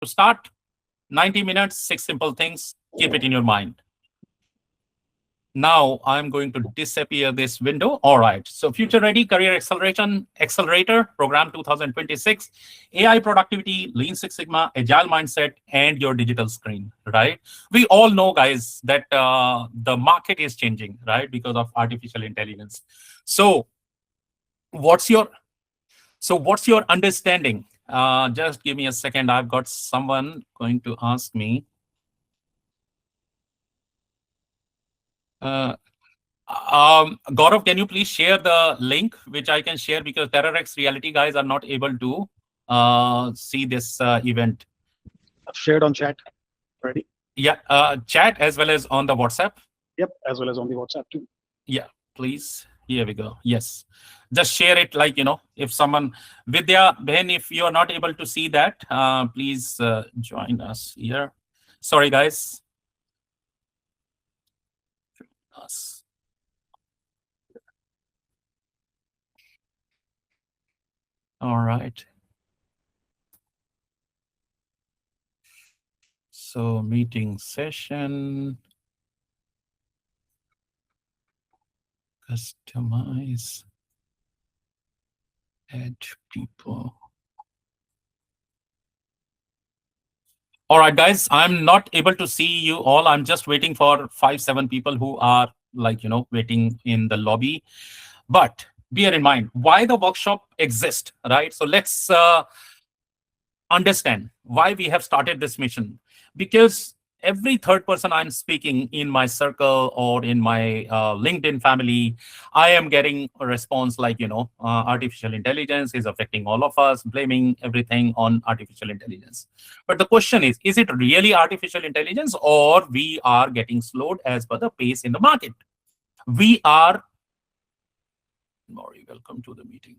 to start. 90 minutes, 6 simple things. Keep it in your mind. Now I'm going to disappear this window. All right. So Future Ready Career Acceleration Accelerator Program 2026, AI productivity, Lean Six Sigma, Agile mindset, and your digital screen. Right. We all know, guys, that the market is changing, right, because of artificial intelligence. So what's your what's your understanding? Just give me a second. I've got someone going to ask me. Uh, Gaurav, can you please share the link which I can share, because TerraX Reality guys are not able to see this event. I've shared on chat already. Yeah, chat as well as on the WhatsApp. Yep, as well as on the WhatsApp too. Yeah, please. Here we go. Yes, just share it. Like, if someone, Vidya, Ben, if you are not able to see that, please join us here. Sorry, guys. Us. All right. So meeting session, customize, add people. All right, guys, I'm not able to see you all. I'm just waiting for 5, 7 people who are waiting in the lobby. But bear in mind why the workshop exists, right? So let's understand why we have started this mission. Because every third person I'm speaking in my circle or in my LinkedIn family, I am getting a response like, artificial intelligence is affecting all of us, blaming everything on artificial intelligence. But the question is it really artificial intelligence, or we are getting slowed as per the pace in the market? We are, Maury, welcome to the meeting.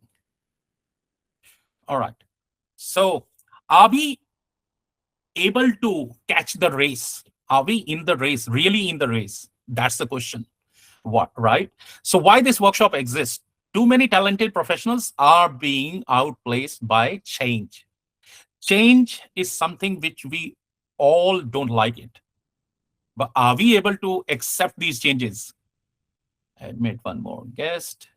All right. So are we able to catch the race? Are we in the race, really in the race? That's the question. What, right? So why this workshop exists? Too many talented professionals are being outplaced by change. Change is something which we all don't like it. But are we able to accept these changes? Admit one more guest.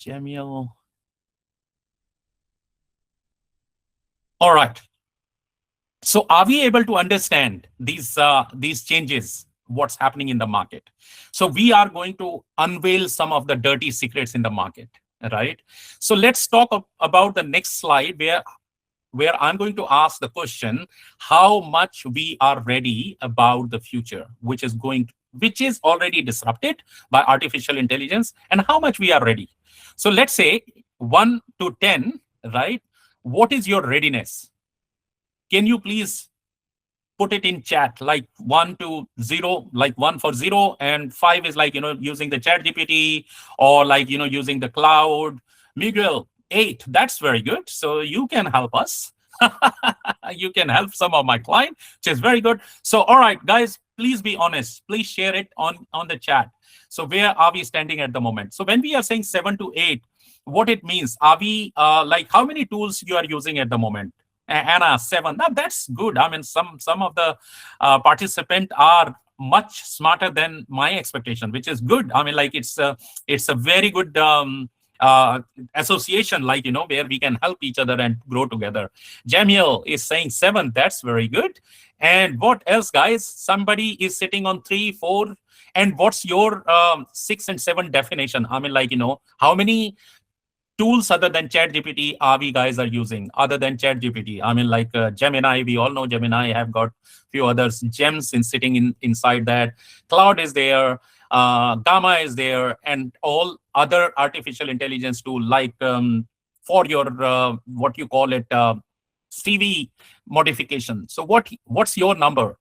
Jamil. All right. So are we able to understand these changes, what's happening in the market? So we are going to unveil some of the dirty secrets in the market, right? So let's talk about the next slide where I'm going to ask the question, how much we are ready about the future, which is already disrupted by artificial intelligence, and how much we are ready. So let's say 1 to 10, right? What is your readiness? Can you please put it in chat, like 1 to 0, like 1 for 0, and 5 is like, using the chat GPT, or like, using the cloud. Miguel, 8, that's very good. So you can help us. You can help some of my client, which is very good. So, all right, guys, please be honest. Please share it on the chat. So where are we standing at the moment? So when we are saying 7 to 8, what it means, are we like, how many tools you are using at the moment? Anna, 7. Now, that's good. I mean, some of the participants are much smarter than my expectation, which is good. I mean, like, it's a very good association, like, where we can help each other and grow together. Jamil is saying 7. That's very good. And what else, guys? Somebody is sitting on 3, 4. And what's your 6 and 7 definition? I mean, like, how many tools other than ChatGPT we guys are using, other than ChatGPT? I mean, like Gemini, we all know Gemini. Have got few others, gems sitting inside that. Cloud is there, Gamma is there, and all other artificial intelligence tool, like for your what you call it, CV modification. So what's your number?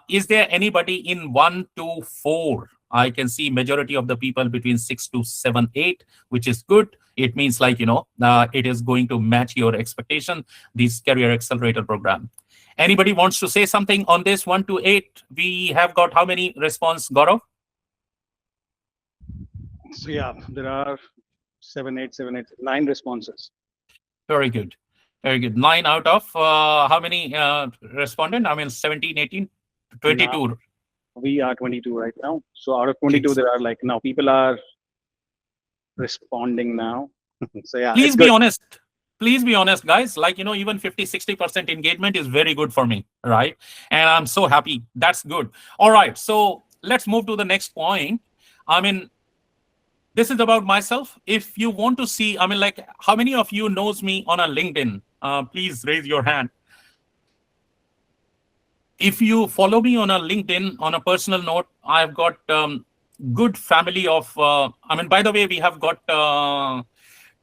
Is there anybody in 1 to 4? I can see majority of the people between 6 to 7, 8, which is good. It means, like, it is going to match your expectation, this Career Accelerator program. Anybody wants to say something on this 1 to 8? We have got how many response, Gaurav? So yeah, there are 7, 8, 7, 8, 9 responses. Very good. Very good. 9 out of how many respondent? I mean, 17, 18, Now 22. we are 22 right now. So out of 22, Ex- there are like now people are responding now. So yeah, it's Please be good. honest. Please be honest, guys. Like, even 50, 60% engagement is very good for me, right? And I'm so happy. That's good. All right. So let's move to the next point. I mean, this is about myself. If you want to see, I mean, like, how many of you knows me on a LinkedIn? Please raise your hand. If you follow me on a LinkedIn, on a personal note, I've got good family of, I mean, by the way, we have got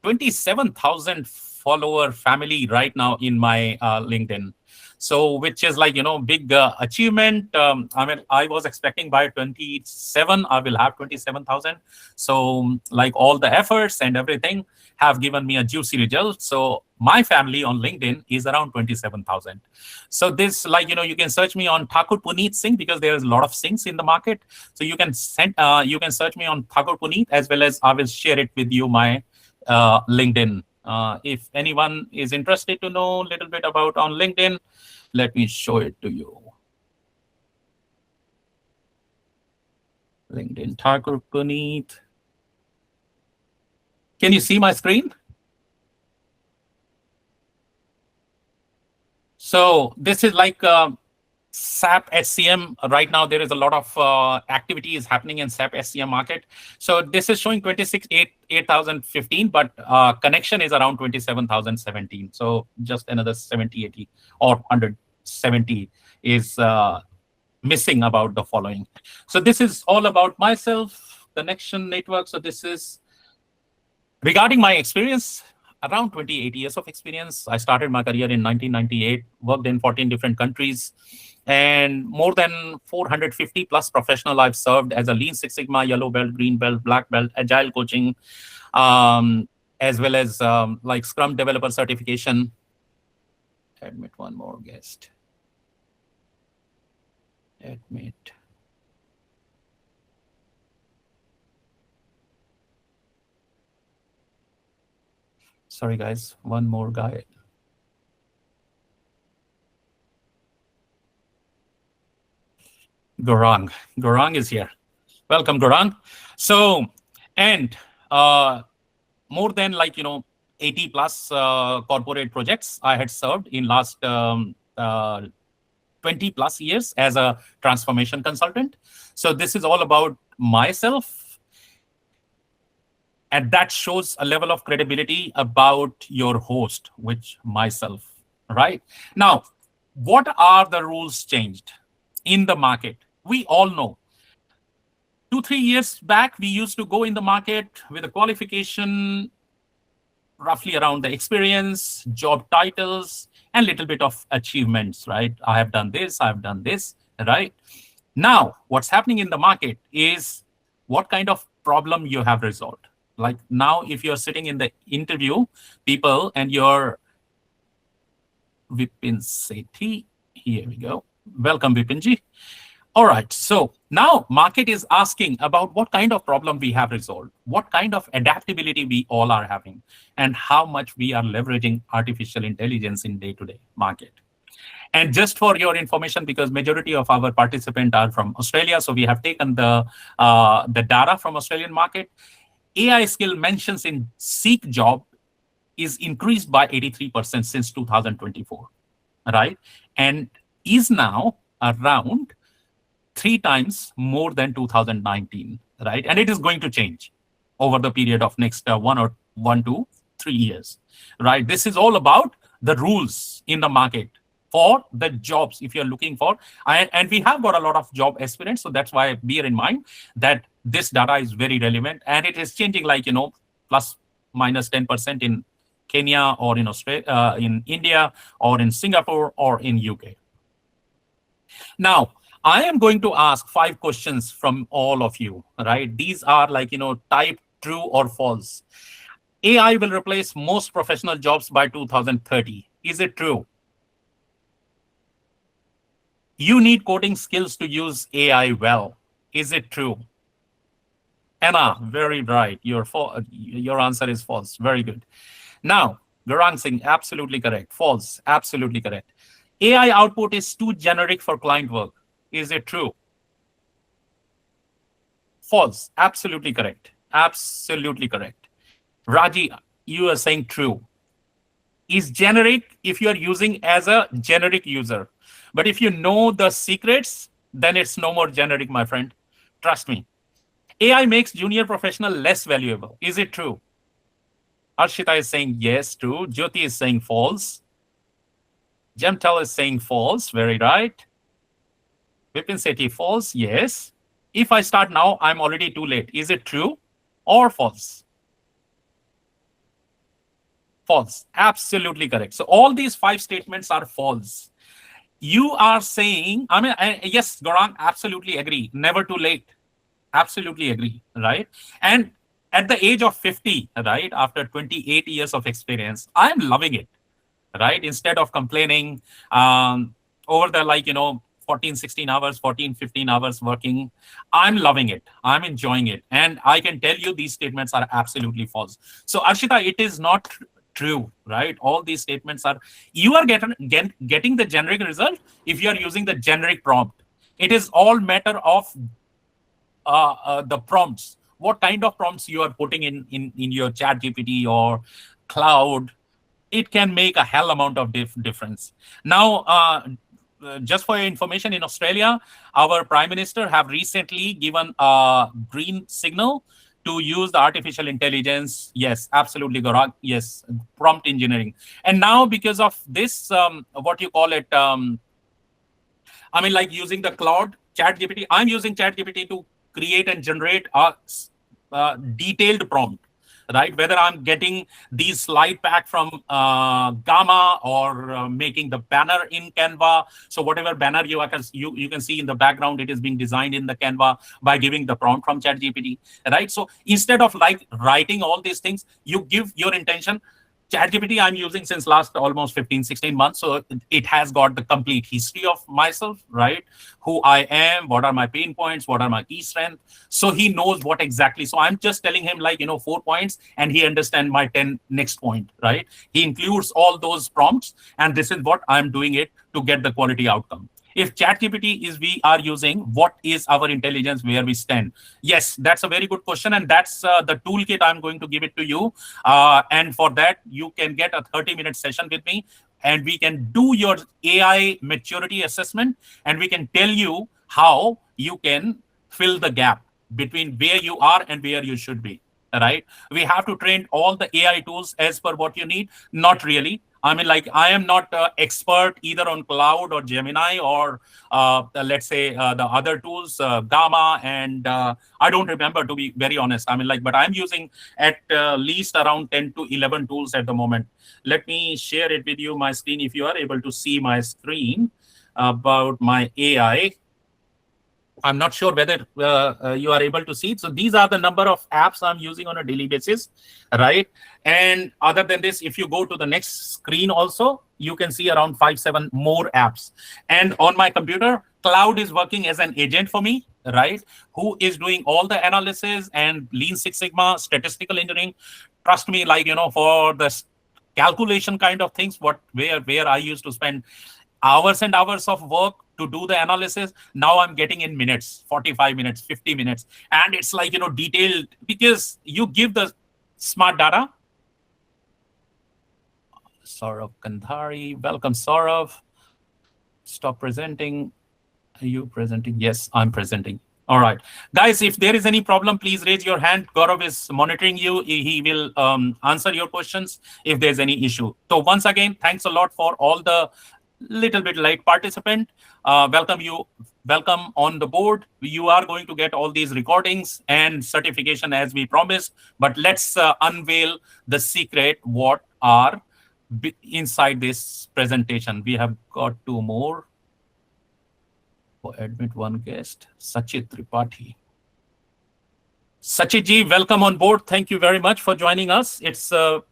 27,000 follower family right now in my LinkedIn. So, which is like, big achievement. I mean, I was expecting by 27, I will have 27,000. So, like all the efforts and everything have given me a juicy result. So, my family on LinkedIn is around 27,000. So, this, like, you can search me on Thakur Puneet Singh because there is a lot of Singhs in the market. So, you can search me on Thakur Puneet, as well as I will share it with you, my LinkedIn. If anyone is interested to know a little bit about on LinkedIn, let me show it to you. LinkedIn, Thakur Puneet. Can you see my screen? So this is like SAP SCM. Right now, there is a lot of activities happening in SAP SCM market. So this is showing 8,015, but connection is around 27,017. So just another 70, 80 or 170 is missing about the following. So this is all about myself, connection network. So this is regarding my experience. Around 28 years of experience. I started my career in 1998, worked in 14 different countries, and more than 450 plus professional I've served as a Lean Six Sigma, yellow belt, green belt, black belt, agile coaching, as well as like Scrum developer certification. Admit one more guest. Admit. Sorry, guys, one more guy. Gorang. Gorang is here. Welcome, Gorang. So, and more than 80 plus corporate projects I had served in last 20 plus years as a transformation consultant. So this is all about myself. And that shows a level of credibility about your host, which myself, right? Now, what are the rules changed in the market? We all know 2-3 years back, we used to go in the market with a qualification roughly around the experience, job titles, and little bit of achievements, right? I have done this, I've done this, right? Now, what's happening in the market is what kind of problem you have resolved. Like now, if you're sitting in the interview, people, and you're Vipin Sethi, here we go. Welcome, Vipinji. All right. So now market is asking about what kind of problem we have resolved, what kind of adaptability we all are having, and how much we are leveraging artificial intelligence in day-to-day market. And just for your information, because majority of our participants are from Australia, so we have taken the data from Australian market. AI skill mentions in Seek job is increased by 83% since 2024, right? And is now around 3 times more than 2019, right? And it is going to change over the period of next 1 to 3 years, right? This is all about the rules in the market for the jobs if you're looking for. And we have got a lot of job aspirants, so that's why bear in mind that this data is very relevant, and it is changing plus minus 10% in Kenya or in Australia, in India or in Singapore or in UK. Now, I am going to ask 5 questions from all of you, right? These are type true or false. AI will replace most professional jobs by 2030. Is it true? You need coding skills to use AI well. Is it true? Anna, very right. Your answer is false. Very good. Now, Garang Singh, absolutely correct. False, absolutely correct. AI output is too generic for client work. Is it true? False, absolutely correct. Absolutely correct. Raji, you are saying true. Is generic if you are using as a generic user. But if you know the secrets, then it's no more generic, my friend. Trust me. AI makes junior professional less valuable. Is it true? Arshita is saying yes, true. Jyoti is saying false. Jemtal is saying false. Very right. Vipin Sethi, false. Yes. If I start now, I'm already too late. Is it true or false? False. Absolutely correct. So all these 5 statements are false. You are saying, yes, Gaurang, absolutely agree. Never too late. Absolutely agree, right? And at the age of 50, right, after 28 years of experience, I'm loving it, right? Instead of complaining over the 14, 16 hours, 14, 15 hours working, I'm loving it. I'm enjoying it. And I can tell you these statements are absolutely false. So Arshita, it is not true, right? All these statements are, you are getting the generic result if you are using the generic prompt. It is all matter of the prompts, what kind of prompts you are putting in your chat GPT or cloud. It can make a hell amount of difference. Now, just for your information, in Australia, our Prime Minister have recently given a green signal to use the artificial intelligence. Yes, absolutely, Gaurang. Yes, prompt engineering. And now, because of this, what you call it, like using the cloud, chat GPT, I'm using chat GPT to create and generate a detailed prompt, right? Whether I'm getting these slide pack from Gamma or making the banner in Canva. So whatever banner you can see in the background, it is being designed in the Canva by giving the prompt from ChatGPT, right? So instead of writing all these things, you give your intention. ChatGPT I'm using since last almost 15, 16 months. So it has got the complete history of myself, right? Who I am, what are my pain points, what are my key strengths. So he knows what exactly. So I'm just telling him 4 points and he understands my 10 next point, right? He includes all those prompts and this is what I'm doing it to get the quality outcome. If ChatGPT is we are using, what is our intelligence, where we stand? Yes, that's a very good question. And that's the toolkit I'm going to give it to you. And for that, you can get a 30-minute session with me and we can do your AI maturity assessment and we can tell you how you can fill the gap between where you are and where you should be, right? We have to train all the AI tools as per what you need. Not really. I am not expert either on cloud or Gemini or let's say the other tools, Gamma, and I don't remember, to be very honest. But I'm using at least around 10 to 11 tools at the moment. Let me share it with you, my screen, if you are able to see my screen about my AI. I'm not sure whether you are able to see it. So these are the number of apps I'm using on a daily basis, right? And other than this, if you go to the next screen also, you can see around 5, 7 more apps. And on my computer, cloud is working as an agent for me, right? Who is doing all the analysis and Lean Six Sigma, statistical engineering. Trust me, for the calculation kind of things, where I used to spend hours and hours of work to do the analysis, now I'm getting in minutes, 45 minutes, 50 minutes. And it's detailed because you give the smart data. Saurav Kandhari, welcome Saurav. Stop presenting. Are you presenting? Yes, I'm presenting. All right. Guys, if there is any problem, please raise your hand. Gaurav is monitoring you. He will answer your questions if there's any issue. So once again, thanks a lot for all the little bit late participant. Welcome on the board. You are going to get all these recordings and certification as we promised. But let's unveil the secret what are inside this presentation. We have got 2 more. Admit one guest, Sachit Tripathi. Sachit ji, welcome on board. Thank you very much for joining us. It's a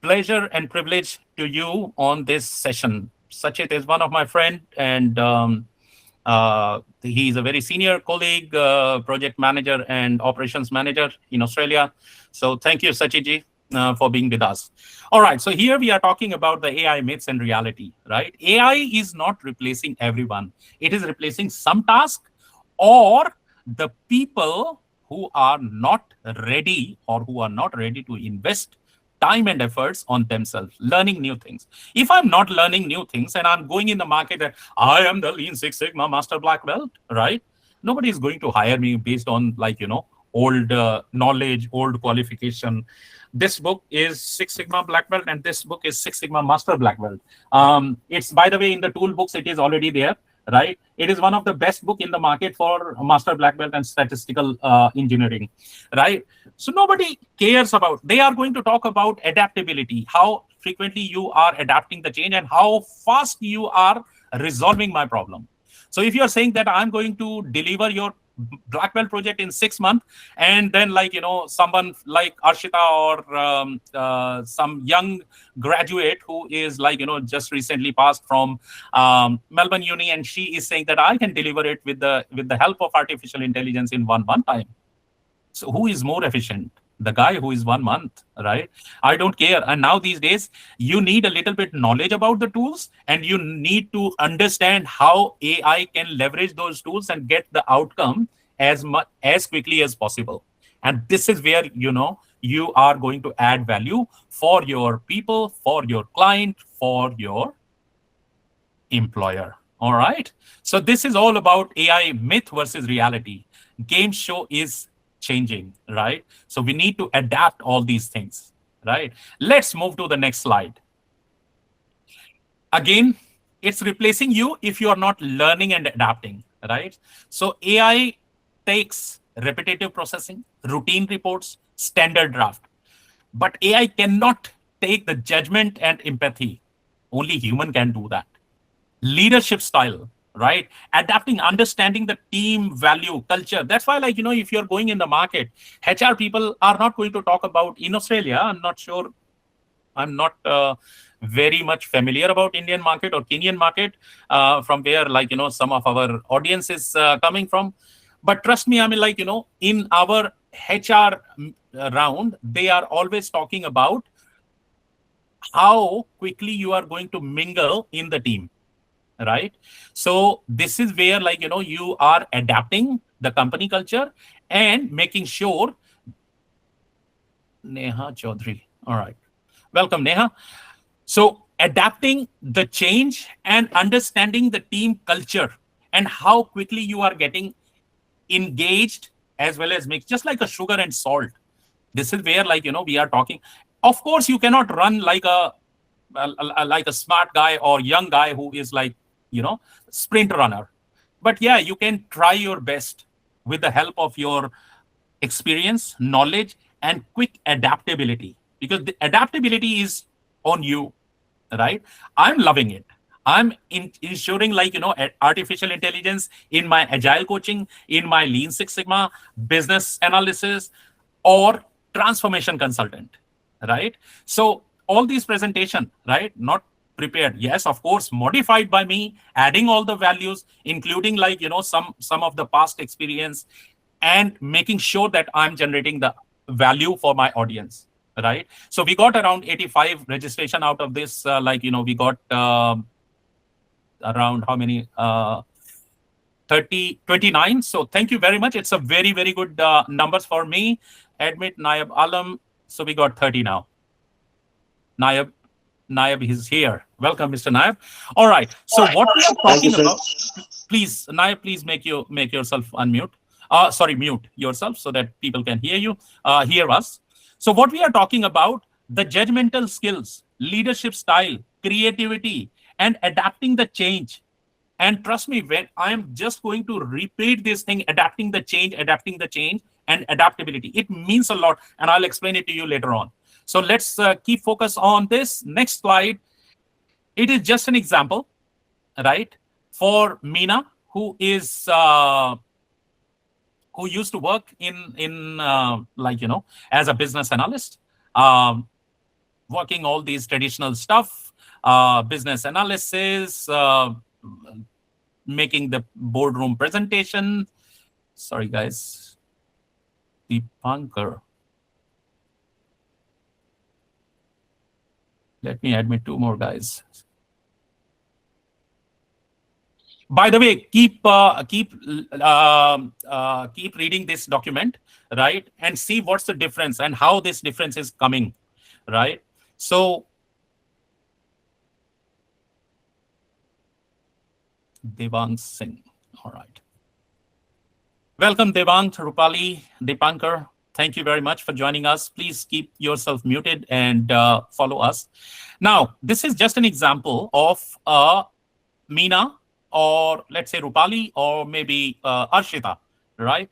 pleasure and privilege to you on this session. Sachit is one of my friends, and he's a very senior colleague, project manager and operations manager in Australia. So thank you, Sachit ji. for being with us. All right, so here we are talking about the AI myths and reality, right? AI is not replacing everyone. It is replacing some task or the people who are not ready or who are not ready to invest time and efforts on themselves, learning new things. If I'm not learning new things and I'm going in the market and I am the Lean Six Sigma Master Black Belt, right? Nobody is going to hire me based on old knowledge, old qualification. This book is Six Sigma Black Belt, and this book is Six Sigma Master Black Belt. It's, by the way, in the tool books, it is already there, right? It is one of the best book in the market for Master Black Belt and statistical engineering, right? So nobody cares about. They are going to talk about adaptability, how frequently you are adapting the change, and how fast you are resolving my problem. So if you are saying that I'm going to deliver your black belt project in 6 months, and then someone like Arshita or some young graduate who is just recently passed from Melbourne Uni, and she is saying that I can deliver it with the help of artificial intelligence in one time. So who is more efficient? The guy who is 1 month, right? I don't care. And now these days, you need a little bit knowledge about the tools, and you need to understand how AI can leverage those tools and get the outcome as quickly as possible. And this is where you are going to add value for your people, for your client, for your employer. All right. So this is all about AI myth versus reality. Game show is changing, right? So we need to adapt all these things, right? Let's move to the next slide. Again, it's replacing you if you are not learning and adapting, right? So AI takes repetitive processing, routine reports, standard draft. But AI cannot take the judgment and empathy. Only human can do that. Leadership style, right? Adapting, understanding the team value, culture. That's why, if you're going in the market, HR people are not going to talk about in Australia. I'm not sure. I'm not very much familiar about Indian market or Kenyan market, from where some of our audience is coming from. But trust me, I mean, in our HR round, they are always talking about how quickly you are going to mingle in the team, right? So this is where you are adapting the company culture and making sure. Neha Chaudhary. All right. Welcome, Neha. So adapting the change and understanding the team culture and how quickly you are getting engaged as well as mixed, just like a sugar and salt. This is where we are talking. Of course, you cannot run like a smart guy or young guy who is sprint runner. But yeah, you can try your best with the help of your experience, knowledge, and quick adaptability, because the adaptability is on you, right? I'm loving it. I'm ensuring artificial intelligence in my agile coaching, in my Lean Six Sigma business analysis, or transformation consultant, right? So all these presentation, right? Not prepared. Yes, of course, modified by me, adding all the values, including some of the past experience, and making sure that I'm generating the value for my audience, right? So we got around 85 registration out of this. We got around how many? 29. So thank you very much. It's a very, very good numbers for me. Admit Nayab Alam. So we got 30 now. Nayab is here. Welcome, Mr. Nayab. All right. So what we are talking about, please, Nayab, please make yourself unmute. Sorry, mute yourself so that people can hear you, hear us. So what we are talking about, the judgmental skills, leadership style, creativity, and adapting the change. And trust me, when I'm just going to repeat this thing, adapting the change, and adaptability, it means a lot. And I'll explain it to you later on. So let's keep focus on this. Next slide. It is just an example, right? For Meena, who is who used to work in as a business analyst, working all these traditional stuff, business analysis, making the boardroom presentation. Sorry, guys. Deepankar. Let me admit two more guys. By the way, keep reading this document, right, and see what's the difference and how this difference is coming, right? So Devang Singh, all right. Welcome, Devang, Rupali, Dipankar. Thank you very much for joining us. Please keep yourself muted and follow us. Now, this is just an example of Meena, or let's say Rupali, or maybe Arshita, right?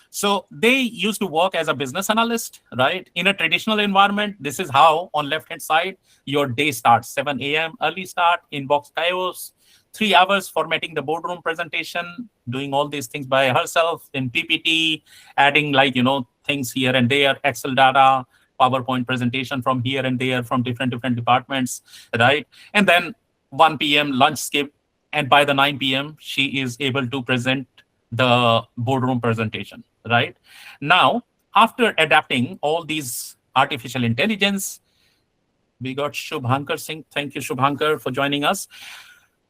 So they used to work as a business analyst, right? In a traditional environment, this is how on left-hand side, your day starts, 7 a.m. early start, inbox chaos, 3 hours formatting the boardroom presentation, doing all these things by herself in PPT, adding things here and there, Excel data, PowerPoint presentation from here and there from different departments, right? And then 1 p.m. lunch skip, and by the 9 p.m. she is able to present the boardroom presentation, right? Now, after adapting all these artificial intelligence, we got Shubhankar Singh. Thank you, Shubhankar, for joining us.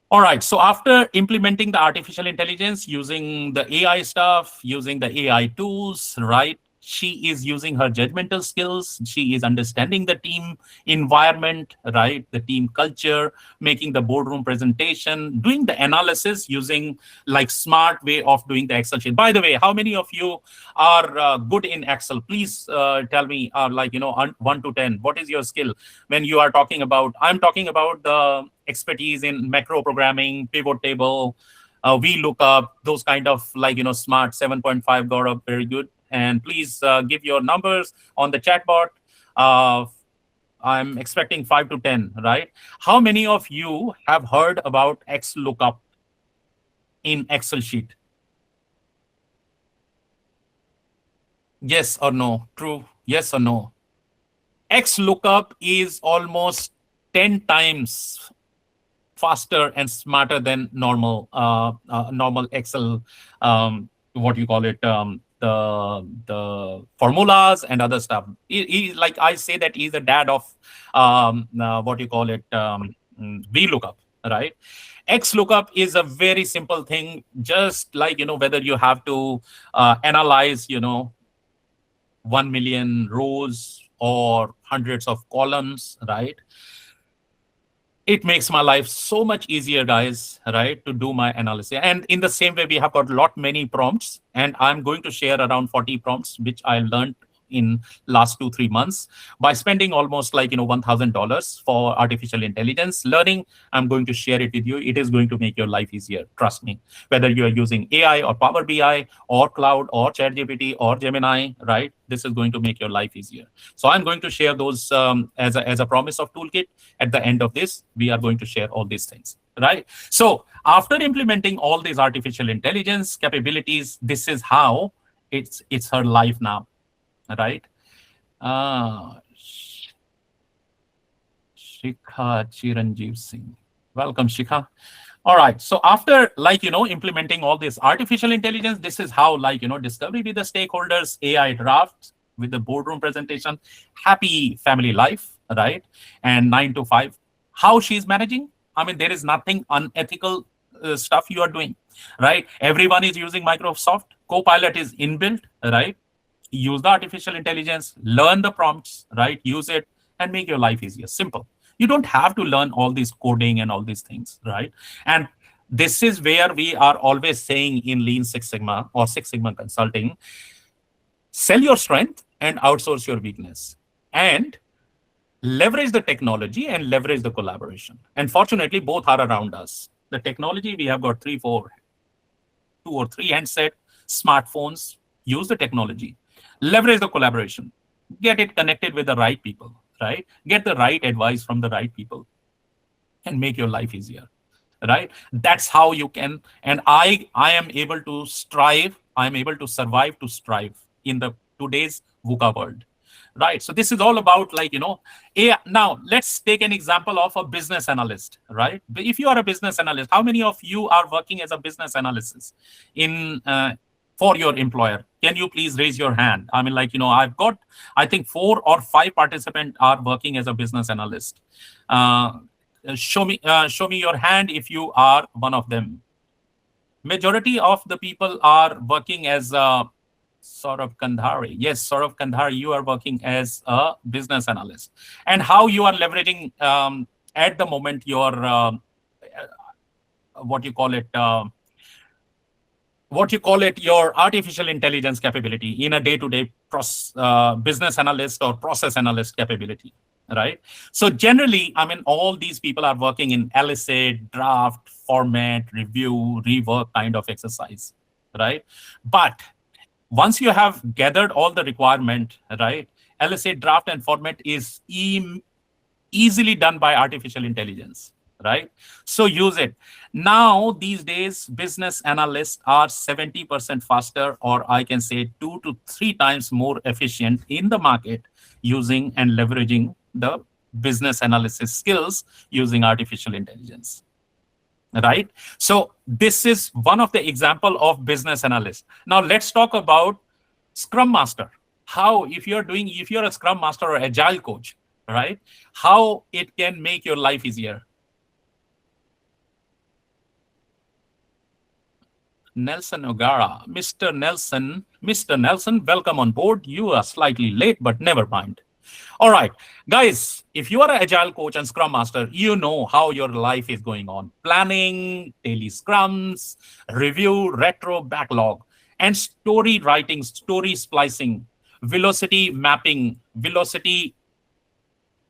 All right. So after implementing the artificial intelligence, using the AI stuff, using the AI tools, right? She is using her judgmental skills. She is understanding the team environment, right? The team culture, making the boardroom presentation, doing the analysis using like smart way of doing the Excel sheet. By the way, how many of you are good in Excel? Please tell me, 1 to 10, what is your skill when you are talking about? I'm talking about the expertise in macro programming, pivot table, VLOOKUP, those kind of smart 7.5 got up very good. And please give your numbers on the chat bot. I'm expecting 5 to 10, right? How many of you have heard about XLOOKUP in Excel sheet? Yes or no? True. Yes or no? XLOOKUP is almost 10 times faster and smarter than normal Excel, what you call it, the formulas and other stuff. Like I say that he's the dad of what you call it, VLOOKUP, right? XLOOKUP is a very simple thing, just like whether you have to analyze 1 million rows or hundreds of columns, right? It makes my life so much easier, guys, right, to do my analysis. And in the same way, we have got many prompts, and I'm going to share around 40 prompts, which I learned in last 2-3 months by spending almost $1,000 for artificial intelligence learning. I'm going to share it with you. It is going to make your life easier. Trust me. Whether you are using AI or Power BI or Cloud or ChatGPT or Gemini, right? This is going to make your life easier. So I'm going to share those as a promise of toolkit. At the end of this, we are going to share all these things, right? So after implementing all these artificial intelligence capabilities, this is how it's her life now. Right? Shikha Chiranjeev Singh. Welcome, Shikha. All right. So after implementing all this artificial intelligence, this is how discovery with the stakeholders, AI drafts with the boardroom presentation, happy family life, right? And 9 to 5. How she's managing? I mean, there is nothing unethical stuff you are doing, right? Everyone is using Microsoft. Copilot is inbuilt, right? Use the artificial intelligence, learn the prompts, right? Use it and make your life easier. Simple. You don't have to learn all these coding and all these things, right? And this is where we are always saying in Lean Six Sigma or Six Sigma consulting, sell your strength and outsource your weakness, and leverage the technology and leverage the collaboration. And fortunately, both are around us. The technology, we have got 2 or 3 handset, smartphones. Use the technology. Leverage the collaboration. Get it connected with the right people, right? Get the right advice from the right people and make your life easier, right? That's how you can. And I am able to strive. I'm able to survive to strive in the today's VUCA world, right? So this is all about AI. Now let's take an example of a business analyst, right? If you are a business analyst, how many of you are working as a business analyst in for your employer? Can you please raise your hand? I mean, like, I've got, I think 4 or 5 participants are working as a business analyst. Show me your hand if you are one of them. Majority of the people are working as a Saurav Kandhari. Yes, Saurav Kandhari, you are working as a business analyst. And how you are leveraging at the moment your what you call it your artificial intelligence capability in a day-to-day business analyst or process analyst capability, right? So generally, I mean, all these people are working in elicit, draft, format, review, rework kind of exercise, right? But once you have gathered all the requirement, right, elicit, draft, and format is easily done by artificial intelligence, right? So use it. Now, these days, business analysts are 70% faster, or I can say 2 to 3 times more efficient in the market using and leveraging the business analysis skills using artificial intelligence, right? So this is one of the example of business analyst. Now, let's talk about Scrum Master. How, if you're a Scrum Master or Agile coach, right? How it can make your life easier. Nelson O'Gara. Mr. Nelson, welcome on board. You are slightly late, but never mind. All right, guys, if you are an Agile coach and Scrum Master, you know how your life is going on. Planning, daily scrums, review, retro, backlog, and story writing, story splicing, velocity mapping, velocity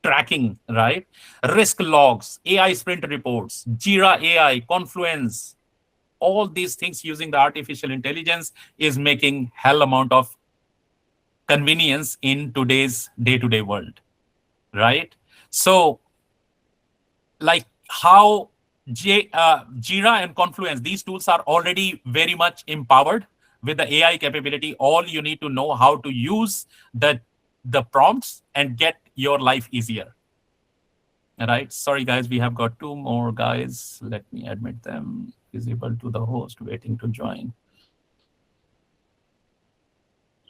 tracking, right? Risk logs, AI sprint reports, Jira AI, Confluence, all these things using the artificial intelligence is making hell amount of convenience in today's day-to-day world, right? So like how Jira and Confluence, these tools are already very much empowered with the AI capability. All you need to know how to use the prompts and get your life easier. All right. Sorry, guys, we have got 2 more guys. Let me admit them. Visible to the host, waiting to join.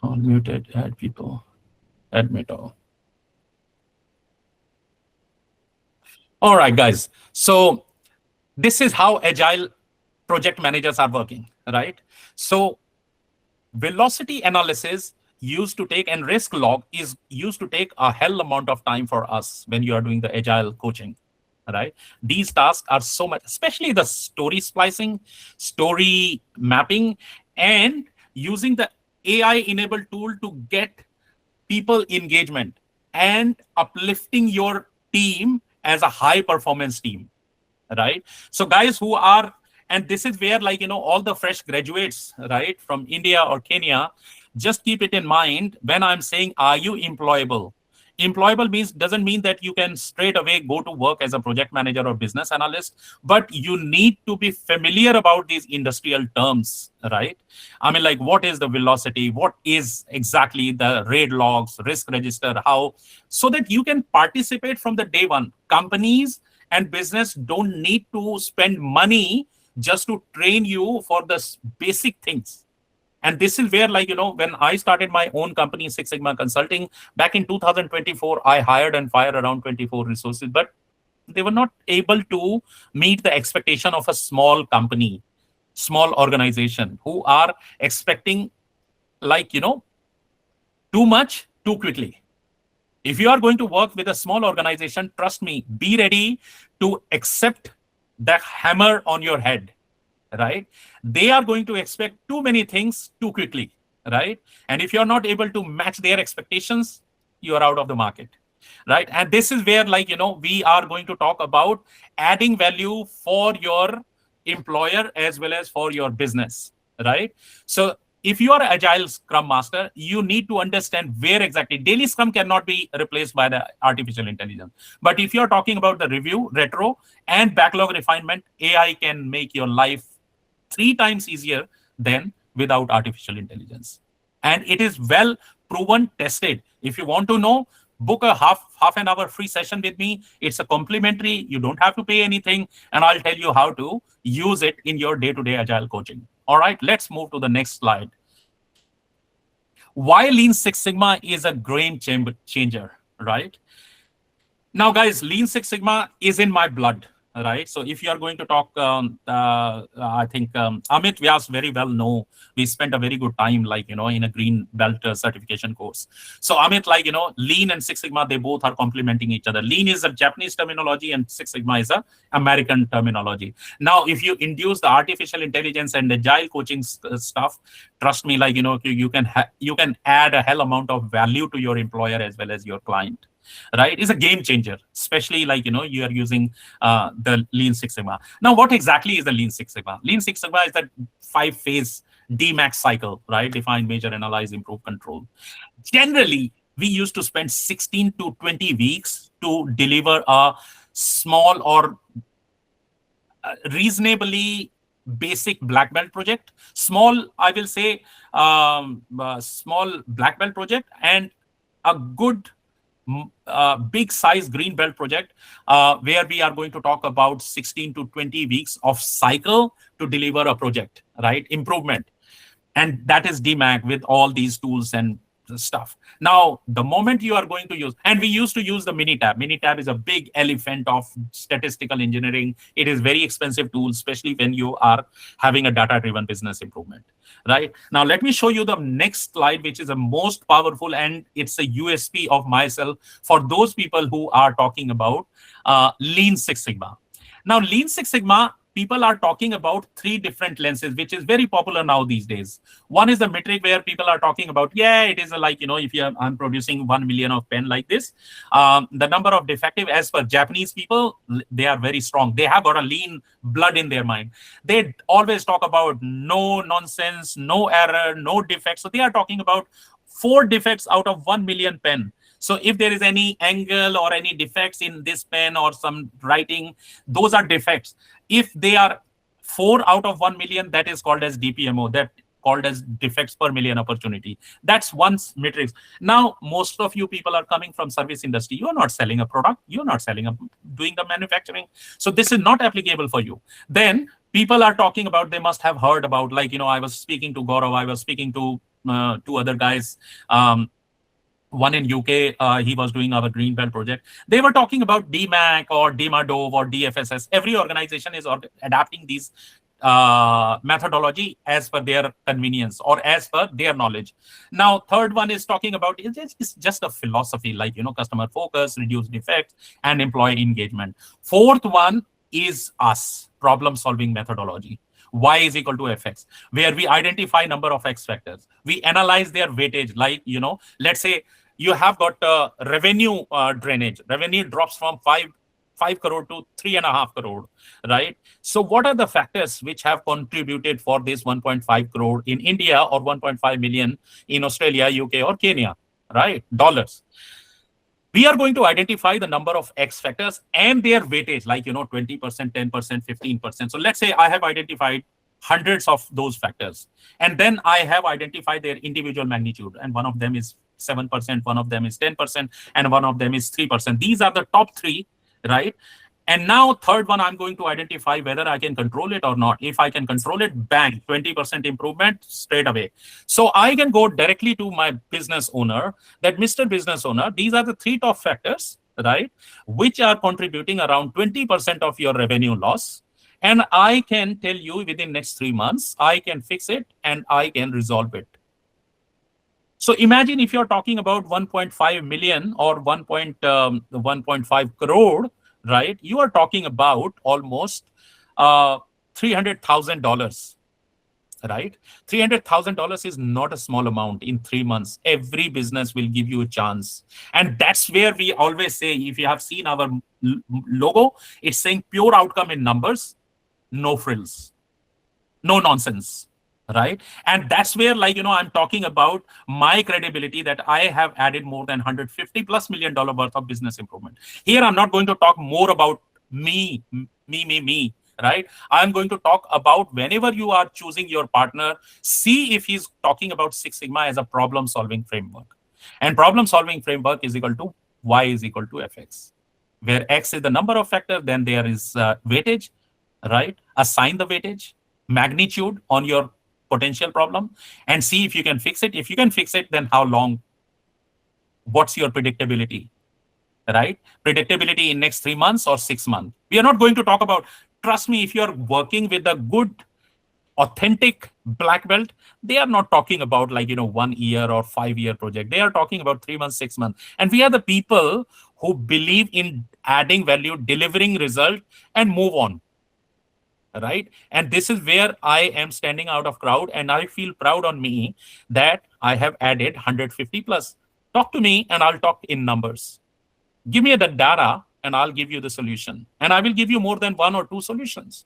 All muted, add people, admit all. All right, guys. So this is how Agile project managers are working, right? So velocity analysis used to take, and risk log is used to take a hell amount of time for us when you are doing the Agile coaching, right? These tasks are so much, especially the story splicing, story mapping, and using the AI-enabled tool to get people engagement and uplifting your team as a high-performance team, right? So guys who are, and this is where, like, all the fresh graduates, right, from India or Kenya, just keep it in mind when I'm saying, are you employable? Employable doesn't mean that you can straight away go to work as a project manager or business analyst, but you need to be familiar about these industrial terms, right? I mean, like, what is the velocity? What is exactly the RAID logs, risk register, how, so that you can participate from the day one. Companies and business don't need to spend money just to train you for the basic things. And this is where, like, when I started my own company, Six Sigma Consulting, back in 2024, I hired and fired around 24 resources, but they were not able to meet the expectation of a small company, small organization who are expecting, like, too much, too quickly. If you are going to work with a small organization, trust me, be ready to accept the hammer on your head, right? They are going to expect too many things too quickly, right? And if you're not able to match their expectations, you are out of the market, right? And this is where, like, we are going to talk about adding value for your employer as well as for your business, right? So if you are an Agile Scrum Master, you need to understand where exactly. Daily Scrum cannot be replaced by the artificial intelligence. But if you're talking about the review, retro, and backlog refinement, AI can make your life 3 times easier than without artificial intelligence. And it is well proven, tested. If you want to know, book a half an hour free session with me. It's a complimentary. You don't have to pay anything. And I'll tell you how to use it in your day-to-day Agile coaching. All right, let's move to the next slide. Why Lean Six Sigma is a changer, right? Now, guys, Lean Six Sigma is in my blood, right? So if you are going to talk, I think Amit Vyas very well know, we spent a very good time, like, in a green belt certification course. So Amit, like, Lean and Six Sigma, they both are complementing each other. Lean is a Japanese terminology and Six Sigma is a American terminology. Now, if you induce the artificial intelligence and agile coaching stuff, trust me, like, you can add a hell amount of value to your employer as well as your client, right? Is a game changer, especially like you are using the Lean Six Sigma. Now, what exactly is the Lean Six Sigma? Lean Six Sigma is that 5-phase DMAX cycle, right? Define, measure, analyze, improve, control. Generally, we used to spend 16 to 20 weeks to deliver a small or reasonably basic black belt project. Small, I will say, small black belt project, and a good big size green belt project, where we are going to talk about 16 to 20 weeks of cycle to deliver a project, right? Improvement. And that is DMAC with all these tools and stuff. Now, the moment you are going to use, and we used to use the Minitab. Minitab is a big elephant of statistical engineering. It is very expensive tool, especially when you are having a data-driven business improvement, right? Now, let me show you the next slide, which is the most powerful, and it's a USP of myself for those people who are talking about Lean Six Sigma. Now, Lean Six Sigma, people are talking about three different lenses, which is very popular now these days. One is the metric where people are talking about, yeah, it is like, if I'm producing 1 million of pen like this, the number of defective, as per Japanese people, they are very strong. They have got a lean blood in their mind. They always talk about no nonsense, no error, no defects. So they are talking about 4 defects out of 1 million pen. So if there is any angle or any defects in this pen or some writing, those are defects. If they are 4 out of 1 million, that is called as DPMO, that called as defects per million opportunity. That's one matrix. Now, most of you people are coming from service industry. You are not selling a product. You are not doing the manufacturing. So this is not applicable for you. Then people are talking about, they must have heard about, like, I was speaking to Gaurav, I was speaking to 2 other guys, one in UK, he was doing our green belt project. They were talking about DMAC or DMADOVE or DFSS. Every organization is adapting these methodology as per their convenience or as per their knowledge. Now, third one is talking about, it's just a philosophy, like, customer focus, reduce defects, and employee engagement. Fourth one is us, problem solving methodology. Y is equal to fx, where we identify number of x factors. We analyze their weightage, like, let's say you have got revenue drainage. Revenue drops from 5 crore to 3.5 crore, right? So what are the factors which have contributed for this 1.5 crore in India or 1.5 million in Australia, UK, or Kenya, right? Dollars. We are going to identify the number of X factors and their weightage, like, 20%, 10%, 15%. So let's say I have identified hundreds of those factors. And then I have identified their individual magnitude. And one of them is 7%, one of them is 10%, and one of them is 3%. These are the top 3, right? And now third one, I'm going to identify whether I can control it or not. If I can control it, bang, 20% improvement straight away. So I can go directly to my business owner, that Mr. Business Owner, these are the 3 top factors, right, which are contributing around 20% of your revenue loss. And I can tell you within next 3 months, I can fix it and I can resolve it. So imagine if you're talking about 1.5 million or 1.5 crore, right? You are talking about almost $300,000, right? $300,000 is not a small amount in 3 months. Every business will give you a chance. And that's where we always say, if you have seen our logo, it's saying pure outcome in numbers, no frills, no nonsense, right? And that's where, like, I'm talking about my credibility, that I have added more than $150+ million worth of business improvement. Here, I'm not going to talk more about me, right? I'm going to talk about, whenever you are choosing your partner, see if he's talking about Six Sigma as a problem solving framework. And problem solving framework is equal to Y is equal to Fx, where X is the number of factors, then there is weightage, right? Assign the weightage, magnitude on your potential problem and see if you can fix it. If you can fix it, then how long? What's your predictability, right? Predictability in next 3 months or 6 months. We are not going to talk about, trust me, if you're working with a good, authentic black belt, they are not talking about 1 year or 5 year project. They are talking about 3 months, 6 months. And we are the people who believe in adding value, delivering result, and move on. Right. And this is where I am standing out of crowd, and I feel proud on me that I have added 150 plus. Talk to me and I'll talk in numbers. Give me the data and I'll give you the solution. And I will give you more than one or two solutions.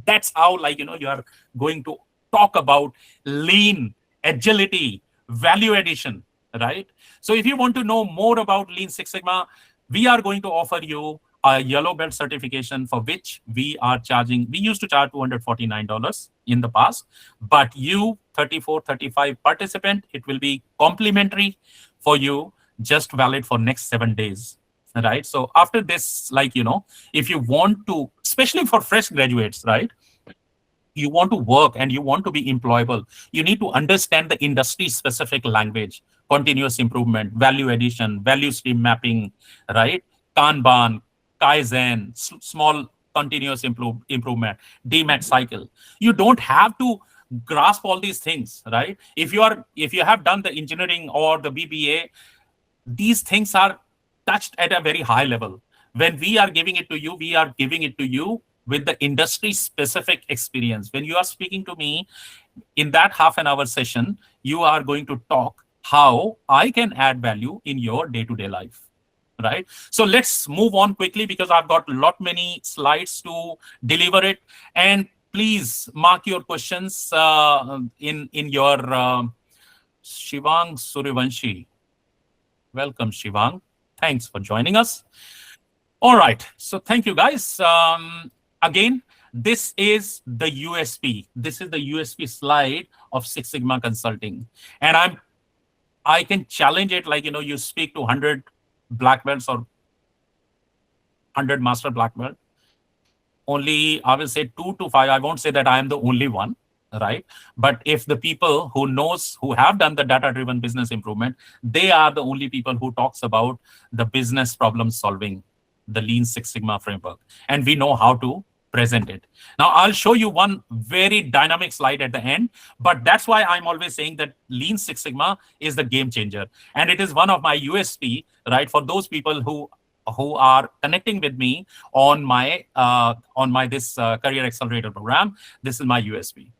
That's how you are going to talk about lean, agility, value addition, right? So if you want to know more about Lean Six Sigma, we are going to offer you a yellow belt certification, for which we used to charge $249 in the past, but you 34, 35 participant, it will be complimentary for you, just valid for next 7 days. Right. So after this, if you want to, especially for fresh graduates, right, you want to work and you want to be employable, you need to understand the industry specific language, continuous improvement, value addition, value stream mapping, right? Kanban, Kaizen, small continuous improvement, DMAT cycle. You don't have to grasp all these things, right? If you have done the engineering or the BBA, these things are touched at a very high level. When we are giving it to you, we are giving it to you with the industry specific experience. When you are speaking to me in that half an hour session, you are going to talk how I can add value in your day-to-day life. Right. So let's move on quickly, because I've got many slides to deliver it. And please mark your questions in your Shivang Suryavanshi. Welcome, Shivang. Thanks for joining us. All right. So thank you, guys. Again, this is the USP. This is the USP slide of Six Sigma Consulting. And I can challenge it, you speak to 100 black belts or 100 master black belt. Only, I will say 2 to 5. I won't say that I am the only one. Right. But if the people who have done the data-driven business improvement, they are the only people who talks about the business problem solving, the Lean Six Sigma framework. And we know how to present it. Now, I'll show you one very dynamic slide at the end, but that's why I'm always saying that Lean Six Sigma is the game changer. And it is one of my USP, right? For those people who are connecting with me on my this Career Accelerator program, this is my USP.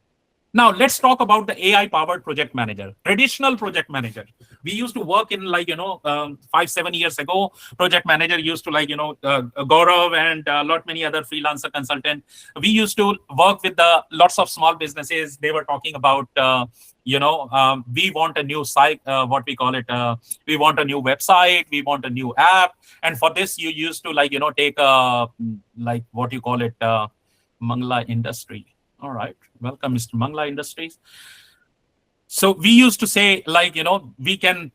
Now, let's talk about the AI-powered project manager, traditional project manager. We used to work in 5-7 years ago. Project manager used to Gaurav and many other freelancer consultant. We used to work with lots of small businesses. They were talking about, we want a new site, what we call it. We want a new website. We want a new app. And for this, you used to take what you call it, Mangla Industry. All right. Welcome, Mr. Mangla Industries. So we used to say, we can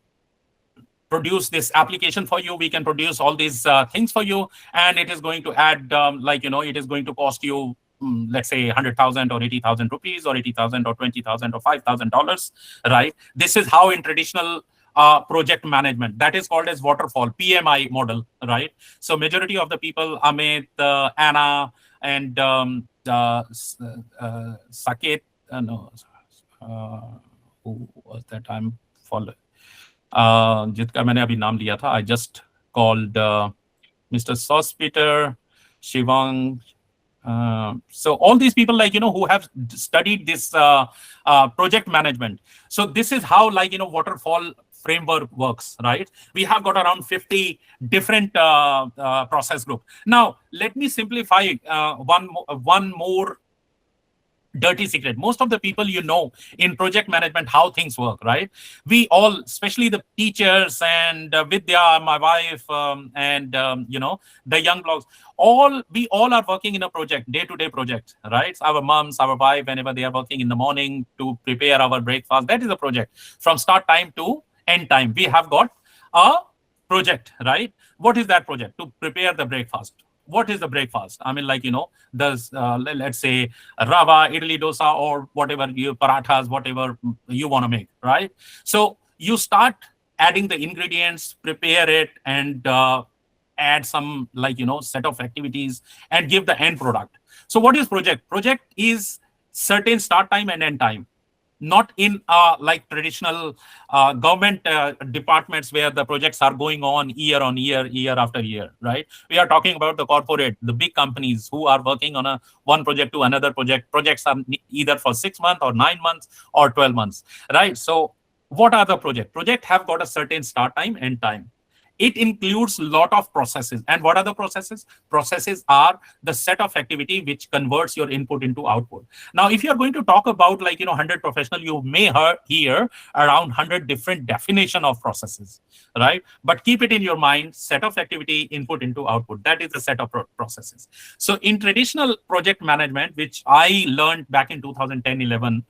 produce this application for you. We can produce all these things for you. And it is going to add, it is going to cost you, let's say 100,000 or 80,000 rupees or 80,000 or 20,000 or $5,000, right? This is how in traditional project management, that is called as waterfall, PMI model, right? So majority of the people, Amit, Anna, and Saket, who was that? I'm following. जिसका मैंने अभी नाम लिया था, I just called Mr. Sospeter, Shivang. So all these people, who have studied this project management. So this is how, waterfall framework works, right? We have got around 50 different process group. Now, let me simplify one more dirty secret. Most of the people in project management how things work, right? We all, especially the teachers and Vidya, my wife, and the young blogs, we all are working in a project, day-to-day project, right? Our moms, our wife, whenever they are working in the morning to prepare our breakfast, that is a project. From start time to end time, we have got a project, right? What is that project? To prepare the breakfast. what is the breakfast? I mean, there's let's say rava, idli, dosa, or whatever you parathas, whatever you want to make, right? So you start adding the ingredients, prepare it, and add some set of activities and give the end product. So what is project? Project is certain start time and end time, not in like traditional government departments where the projects are going on year, year after year, right? We are talking about the corporate, the big companies who are working on a one project to another project. Projects are either for 6 months or 9 months or 12 months, right? So what are the project have got a certain start time and time. It includes a lot of processes. And what are the processes? Processes are the set of activity which converts your input into output. Now, if you're going to talk about 100 professional, you may hear around 100 different definition of processes, right? But keep it in your mind, set of activity, input into output. That is the set of processes. So in traditional project management, which I learned back in 2010-11,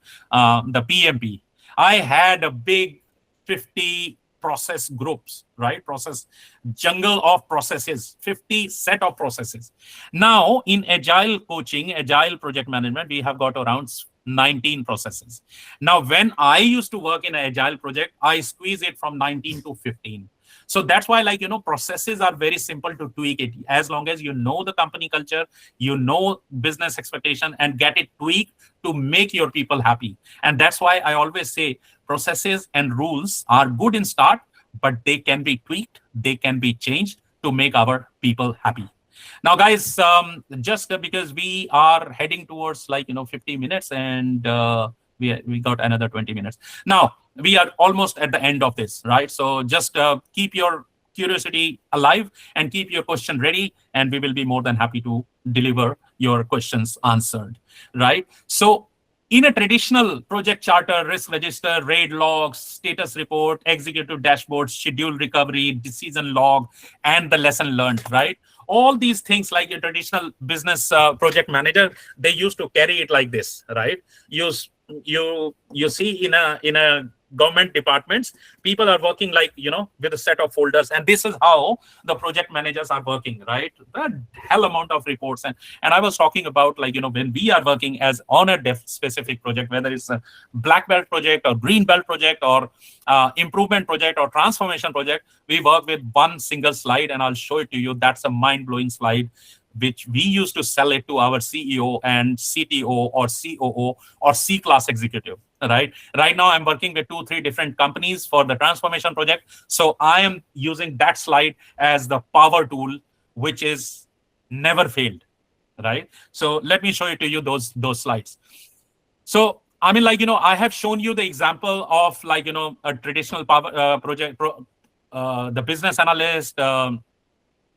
the PMP, I had a big 50 process groups, right? Process jungle of processes, 50 set of processes. Now, in agile coaching, agile project management, we have got around 19 processes. Now, when I used to work in an agile project, I squeeze it from 19 to 15. So that's why, processes are very simple to tweak it. As long as you know the company culture, you know business expectation, and get it tweaked to make your people happy. And that's why I always say processes and rules are good in start, but they can be tweaked, they can be changed to make our people happy. Now, guys, just because we are heading towards 50 minutes, and we got another 20 minutes. Now, we are almost at the end of this, right? So just keep your curiosity alive and keep your question ready, and we will be more than happy to deliver your questions answered, right? So in a traditional project charter, risk register, RAID logs, status report, executive dashboard, schedule recovery, decision log, and the lesson learned, right? All these things, like a traditional business project manager, they used to carry it like this, right? You see in a government departments, people are working with a set of folders, and this is how the project managers are working, right? The hell amount of reports. And I was talking about when we are working as on a specific project, whether it's a black belt project or green belt project or improvement project or transformation project, we work with one single slide, and I'll show it to you. That's a mind-blowing slide which we used to sell it to our CEO and CTO or COO or C-class executive, right? Right now, I'm working with 2-3 different companies for the transformation project. So I am using that slide as the power tool, which is never failed, right? So let me show you to you those slides. So I mean, I have shown you the example of a traditional power project, the business analyst,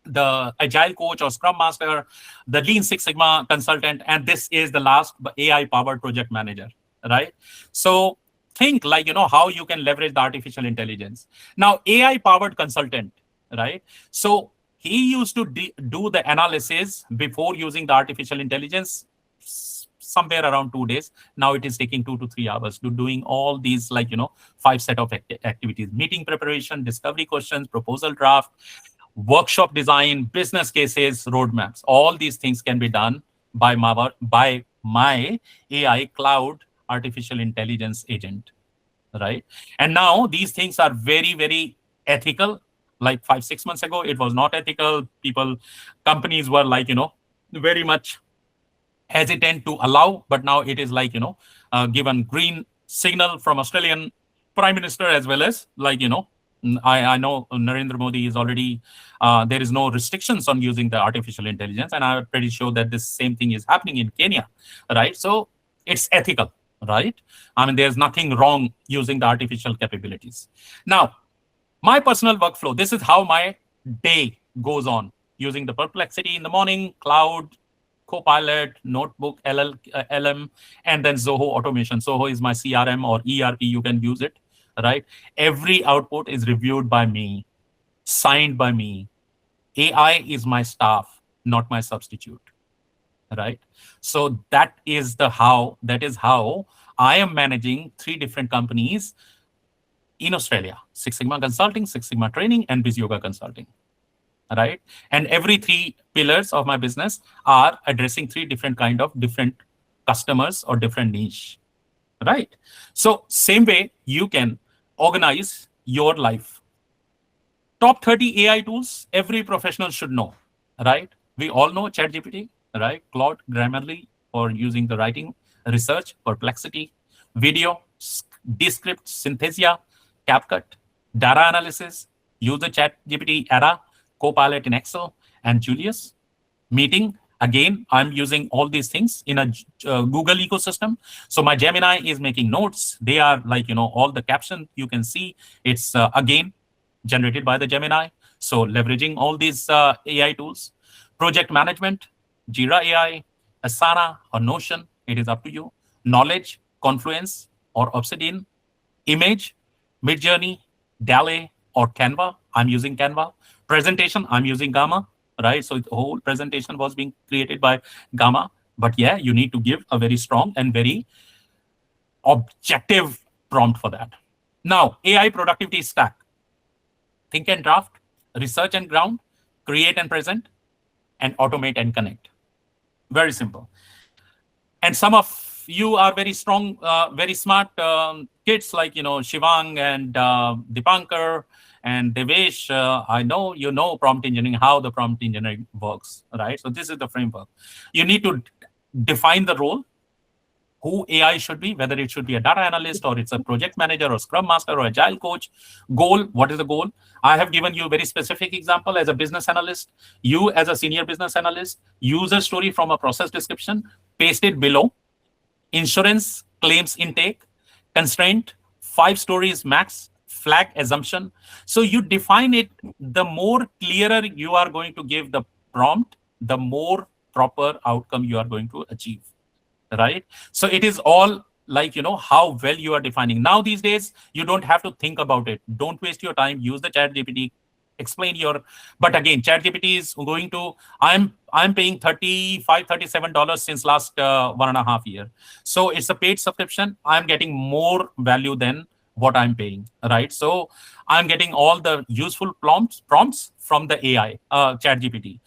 the agile coach or scrum master, the lean Six Sigma consultant, and this is the last AI powered project manager, right? So think how you can leverage the artificial intelligence. Now, AI powered consultant, right? So he used to do the analysis before using the artificial intelligence somewhere around 2 days. Now it is taking 2 to 3 hours to doing all these 5 set of activities: meeting preparation, discovery questions, proposal draft, workshop design, business cases, roadmaps. All these things can be done by my AI cloud artificial intelligence agent, right? And now these things are very, very ethical. Like 5-6 months ago, it was not ethical. Companies were very much hesitant to allow, but now it is given green signal from Australian Prime Minister, as well as I know Narendra Modi is already, there is no restrictions on using the artificial intelligence. And I'm pretty sure that this same thing is happening in Kenya, right? So it's ethical, right? I mean, there's nothing wrong using the artificial capabilities. Now, my personal workflow, this is how my day goes on, using the Perplexity in the morning, cloud, Copilot, Notebook, LM, and then Zoho automation. Zoho is my CRM or ERP. You can use it, right? Every output is reviewed by me, signed by me. AI is my staff, not my substitute, right? So that is how I am managing 3 different companies in Australia: Six Sigma Consulting, Six Sigma Training, and Biz Yoga Consulting, right? And every three pillars of my business are addressing three different kind of different customers or different niche, right? So same way you can organize your life. Top 30 AI tools every professional should know, right? We all know ChatGPT, right? Claude, Grammarly for using the writing, research, Perplexity, video, Descript, Synthesia, CapCut, data analysis, use the ChatGPT era, Copilot in Excel, and Julius. Meeting, again, I'm using all these things in a Google ecosystem. So my Gemini is making notes. They are like, all the caption you can see. It's again generated by the Gemini. So leveraging all these AI tools. Project management, Jira AI, Asana or Notion, it is up to you. Knowledge, Confluence or Obsidian. Image, Midjourney, DALL-E or Canva. I'm using Canva. Presentation, I'm using Gamma, right? So the whole presentation was being created by Gamma. But yeah, you need to give a very strong and very objective prompt for that. Now, AI productivity stack. Think and draft, research and ground, create and present, and automate and connect. Very simple. And some of you are very strong, very smart kids like, Shivang and Dipankar and Devesh. I know you know prompt engineering, how the prompt engineering works, right? So this is the framework. You need to define the role, who AI should be, whether it should be a data analyst or it's a project manager or scrum master or agile coach. Goal, what is the goal? I have given you a very specific example as a business analyst. You as a senior business analyst, use a story from a process description, paste it below. Insurance claims intake, constraint, 5 stories max, flag assumption. So you define it, the more clearer you are going to give the prompt, the more proper outcome you are going to achieve, right? So it is all like, how well you are defining. Now these days, you don't have to think about it. Don't waste your time. Use the ChatGPT. Explain your, but again, ChatGPT is going to, I'm paying $37 since last 1.5 years. So it's a paid subscription. I'm getting more value than what I'm paying, right? So I'm getting all the useful prompts from the AI, ChatGPT.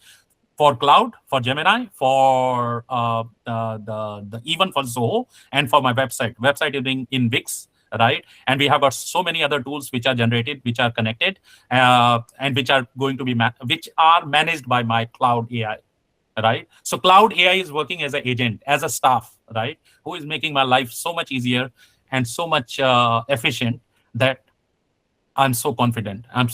For cloud, for Gemini, for the even for Zoho, and for my website. Website is in Wix, right? And we have got so many other tools which are generated, which are connected, and which are going to be which are managed by my cloud AI, right? So cloud AI is working as an agent, as a staff, right? Who is making my life so much easier and so much efficient that I'm so confident. I'm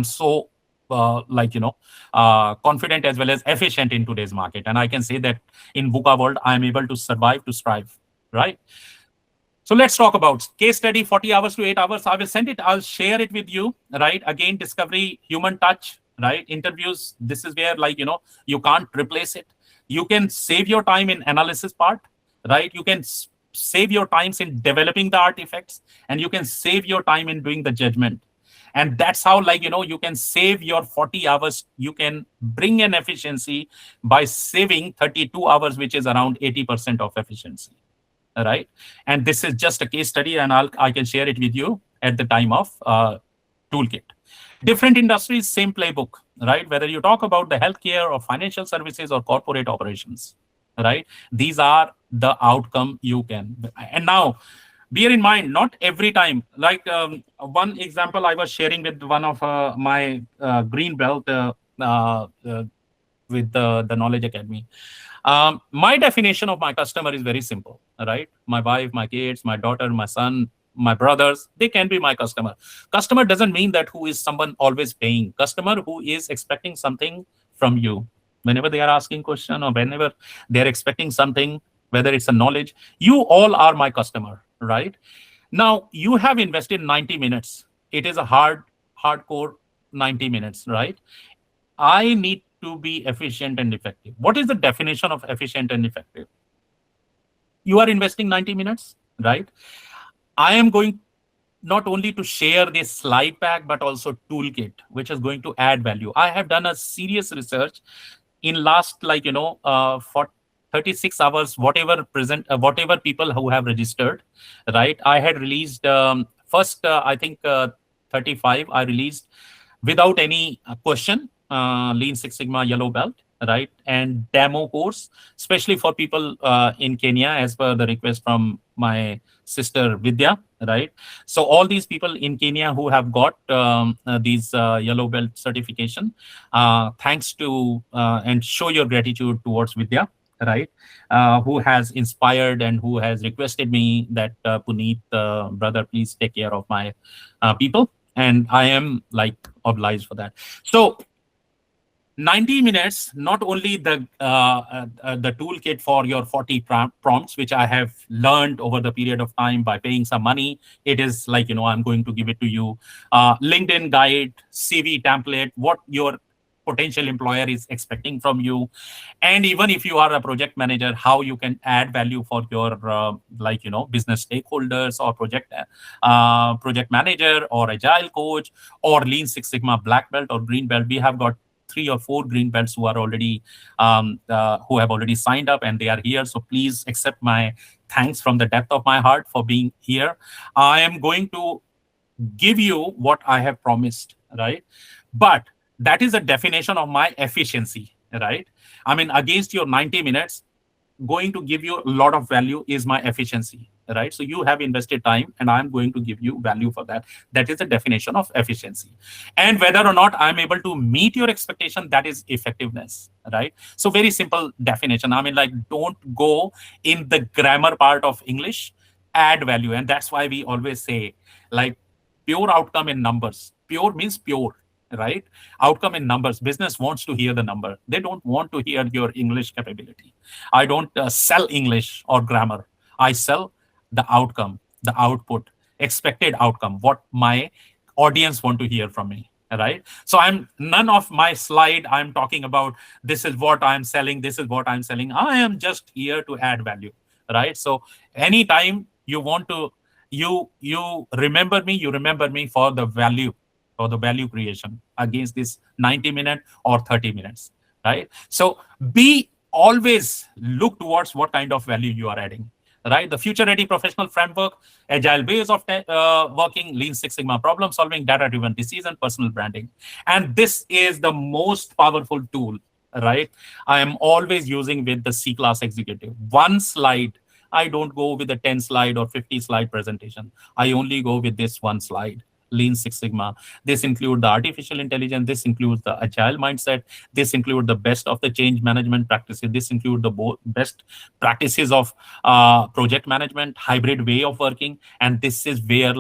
so confident as well as efficient in today's market. And I can say that in VUCA world, I'm able to survive, to strive, right? So let's talk about case study, 40 hours to 8 hours. I will send it. I'll share it with you, right? Again, discovery, human touch, right? Interviews. This is where you can't replace it. You can save your time in analysis part, right? You can save your times in developing the artifacts, and you can save your time in doing the judgment. And that's how you can save your 40 hours. You can bring an efficiency by saving 32 hours, which is around 80% of efficiency, right? And this is just a case study, and I can share it with you at the time of toolkit. Different industries, same playbook, right? Whether you talk about the healthcare or financial services or corporate operations, right? These are the outcome you can. And now, bear in mind, not every time. Like one example I was sharing with one of my green belt with the Knowledge Academy. My definition of my customer is very simple, right? My wife, my kids, my daughter, my son, my brothers, they can be my customer. Customer doesn't mean that who is someone always paying. Customer who is expecting something from you. Whenever they are asking question or whenever they're expecting something, whether it's a knowledge, you all are my customer, right? Now, you have invested 90 minutes. It is a hardcore 90 minutes, right? I need to be efficient and effective. What is the definition of efficient and effective? You are investing 90 minutes, right? I am going not only to share this slide pack, but also toolkit, which is going to add value. I have done a serious research in last, for 36 hours, whatever people who have registered, right? I had released first, I think 35, I released without any question, Lean Six Sigma Yellow Belt, right? And demo course, especially for people in Kenya, as per the request from my sister Vidya, right? So all these people in Kenya who have got these Yellow Belt certification, thanks to and show your gratitude towards Vidya, right? Who has inspired and who has requested me that Puneet, brother, please take care of my people, and I am like obliged for that. So 90 minutes, not only the toolkit for your 40 prompts, which I have learned over the period of time by paying some money. It is like, I'm going to give it to you. LinkedIn guide, CV template, what your potential employer is expecting from you. And even if you are a project manager, how you can add value for your business stakeholders, or project manager, or agile coach, or Lean Six Sigma black belt or green belt. We have got 3 or 4 green belts who are already who have already signed up, and they are here. So please accept my thanks from the depth of my heart for being here. I am going to give you what I have promised, right? But that is a definition of my efficiency, right? I mean, against your 90 minutes, going to give you a lot of value is my efficiency, right? So you have invested time, and I'm going to give you value for that. That is the definition of efficiency. And whether or not I'm able to meet your expectation, that is effectiveness, right? So very simple definition. I mean, like, don't go in the grammar part of English, add value. And that's why we always say, like, pure outcome in numbers. Pure means pure, right? Outcome in numbers. Business wants to hear the number. They don't want to hear your English capability. I don't sell English or grammar. I sell the outcome, the output, expected outcome, what my audience want to hear from me, right? So I'm none of my slide I'm talking about this is what I'm selling, this is what I'm selling. I am just here to add value, right? So anytime you want to, you remember me for the value, or the value creation against this 90-minute or 30 minutes, right? So be always look towards what kind of value you are adding, right? The future ready professional framework, agile ways of working, Lean Six Sigma problem solving, data driven decision, personal branding. And this is the most powerful tool, right? I am always using with the C class executive. One slide. I don't go with a 10 slide or 50 slide presentation. I only go with this one slide. Lean Six Sigma. This includes the artificial intelligence. This includes the agile mindset. This includes the best of the change management practices. This includes the best practices of project management, hybrid way of working. And this is where,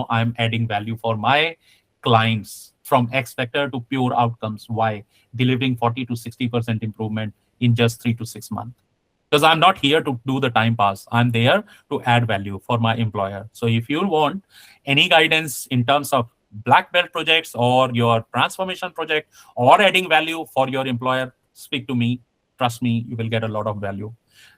I'm adding value for my clients from X factor to pure outcomes. Why? Delivering 40 to 60% improvement in just 3 to 6 months. Because I'm not here to do the time pass. I'm there to add value for my employer. So if you want any guidance in terms of black belt projects or your transformation project or adding value for your employer, speak to me. Trust me, you will get a lot of value,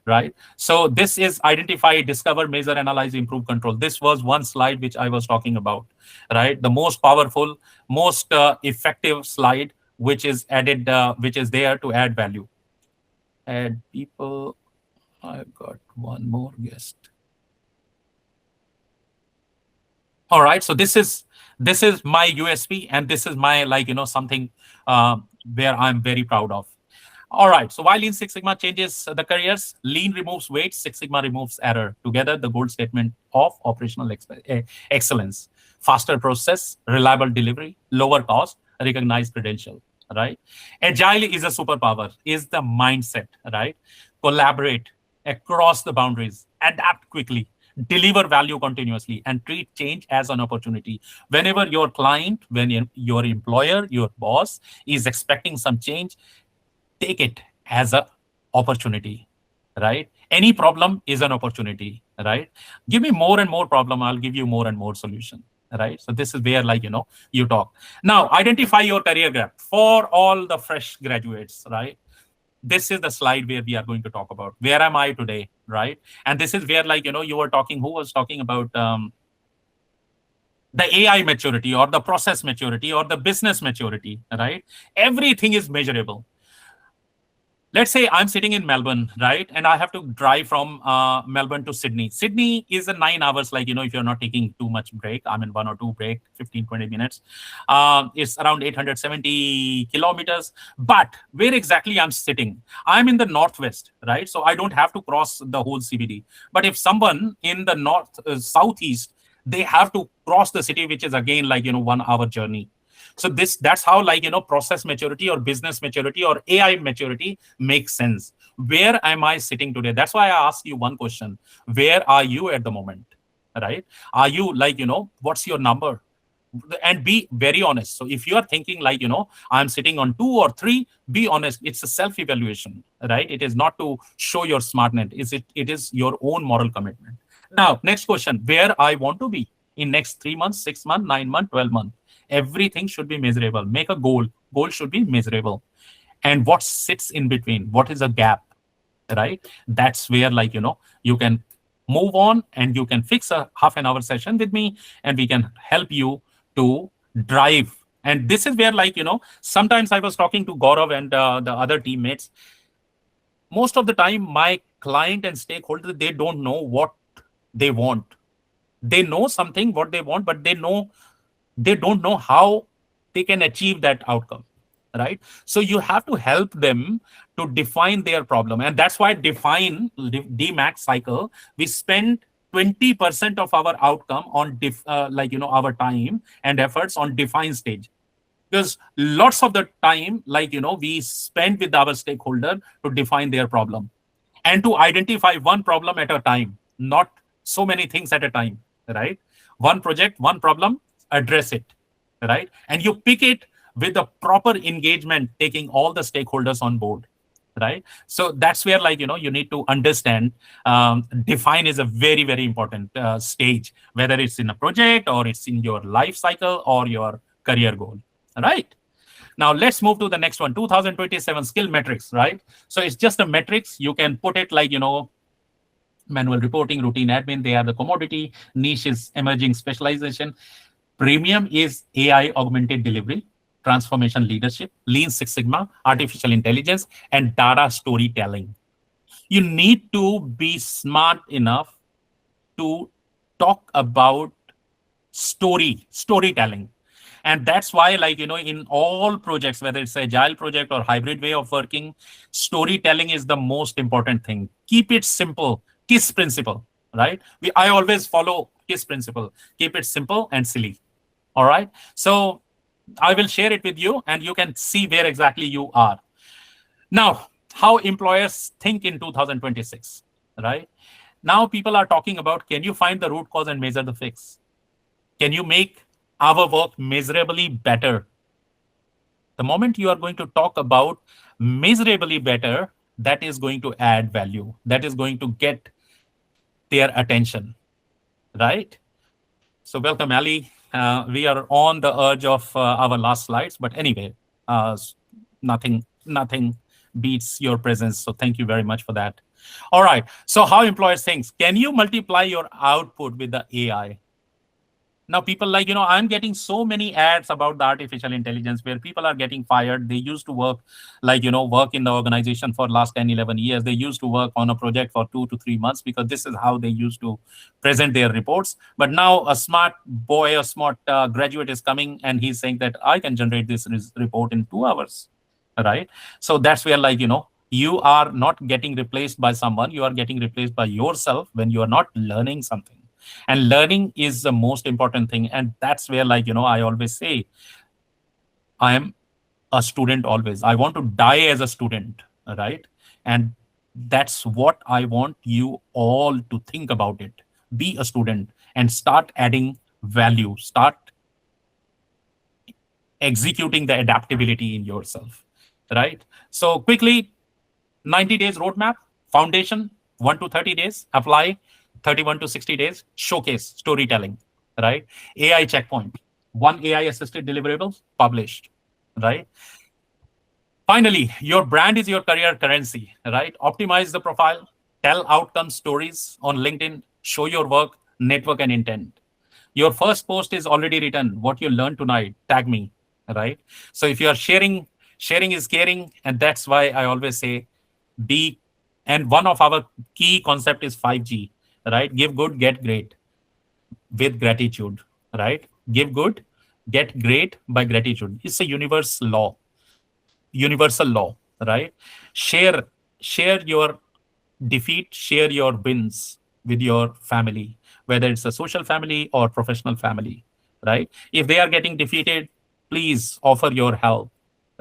right? So this is identify, discover, measure, analyze, improve, control. This was one slide which I was talking about, right? The most powerful, most effective slide, which is added, which is there to add value. Add people. I've got one more guest. All right. So this is my USP, and this is my something where I'm very proud of. All right. So while Lean Six Sigma changes the careers, Lean removes weight, Six Sigma removes error. Together, the gold statement of operational excellence: faster process, reliable delivery, lower cost, recognized credential. Right. Agile is a superpower. Is the mindset. Right. Collaborate across the boundaries, adapt quickly, deliver value continuously, and treat change as an opportunity. Whenever your client, when your employer, your boss is expecting some change, take it as a opportunity, right? Any problem is an opportunity, right? Give me more and more problem, I'll give you more and more solution, right? So this is where you talk. Now identify your career gap for all the fresh graduates, right? This is the slide where we are going to talk about where am I today, right? And this is where you were talking, who was talking about the AI maturity or the process maturity or the business maturity, right? Everything is measurable. Let's say I'm sitting in Melbourne, right? And I have to drive from Melbourne to Sydney. Sydney is a 9 hours, like, if you're not taking too much break, I mean, one or two break, 15, 20 minutes. It's around 870 kilometers. But where exactly I'm sitting? I'm in the Northwest, right? So I don't have to cross the whole CBD. But if someone in the Southeast, they have to cross the city, which is again like, 1 hour journey. So that's how, like, process maturity or business maturity or AI maturity makes sense. Where am I sitting today? That's why I asked you one question. Where are you at the moment? Right? Are you, like, what's your number? And be very honest. So if you are thinking like, I'm sitting on 2 or 3, be honest. It's a self-evaluation, right? It is not to show your smartness. It is your own moral commitment. Now, next question, where I want to be in next 3 months, 6 months, 9 months, 12 months. Everything should be measurable. Make a goal. Goal should be measurable. And what sits in between? What is a gap? Right? That's where, like, you can move on and you can fix a half an hour session with me and we can help you to drive. And this is where, like, sometimes I was talking to Gaurav and the other teammates. Most of the time, my client and stakeholder, they don't know what they want. They know something, what they want, but they don't know how they can achieve that outcome, right? So you have to help them to define their problem. And that's why define DMAX cycle, we spend 20% of our outcome on our time and efforts on define stage. Because lots of the time, like, we spend with our stakeholder to define their problem and to identify one problem at a time, not so many things at a time, right? One project, one problem, address it, right? And you pick it with the proper engagement, taking all the stakeholders on board, right? So that's where, like, you need to understand, define is a very, very important stage, whether it's in a project or it's in your life cycle or your career goal, right? Now let's move to the next one, 2027 skill metrics, right? So it's just a metrics. You can put it like, manual reporting, routine admin, they are the commodity. Niche is emerging specialization. Premium is AI augmented delivery, transformation leadership, Lean Six Sigma, artificial intelligence, and data storytelling. You need to be smart enough to talk about storytelling. And that's why, like, in all projects, whether it's agile project or hybrid way of working, storytelling is the most important thing. Keep it simple. KISS principle, right? I always follow KISS principle. Keep it simple and silly. All right. So I will share it with you and you can see where exactly you are. Now, how employers think in 2026, right? Now people are talking about, can you find the root cause and measure the fix? Can you make our work measurably better? The moment you are going to talk about measurably better, that is going to add value. That is going to get their attention, right? So welcome, Ali. We are on the edge of our last slides, but anyway, nothing beats your presence. So thank you very much for that. All right. So how employers think? Can you multiply your output with the AI? Now people, like, I'm getting so many ads about the artificial intelligence where people are getting fired. They used to work, like, work in the organization for last 10, 11 years. They used to work on a project for 2 to 3 months because this is how they used to present their reports. But now a smart boy, a smart graduate is coming and he's saying that I can generate this report in 2 hours, right? So that's where, like, you are not getting replaced by someone. You are getting replaced by yourself when you are not learning something. And learning is the most important thing. And that's where, like, I always say, I am a student always. I want to die as a student, right? And that's what I want you all to think about it. Be a student and start adding value. Start executing the adaptability in yourself, right? So quickly, 90 days roadmap, foundation, 1 to 30 days, apply, 31 to 60 days, showcase, storytelling, right? AI checkpoint, one AI assisted deliverable published, right? Finally, your brand is your career currency, right? Optimize the profile, tell outcome stories on LinkedIn, show your work, network, and intent. Your first post is already written. What you learned tonight, tag me, right? So if you are sharing is caring. And that's why I always say, Be and one of our key concept is 5G, right? Give good, get great with gratitude, right? Give good, get great by gratitude. It's a universal law, right? Share share your defeat, share your wins with your family, whether it's a social family or professional family, right? If they are getting defeated, please offer your help,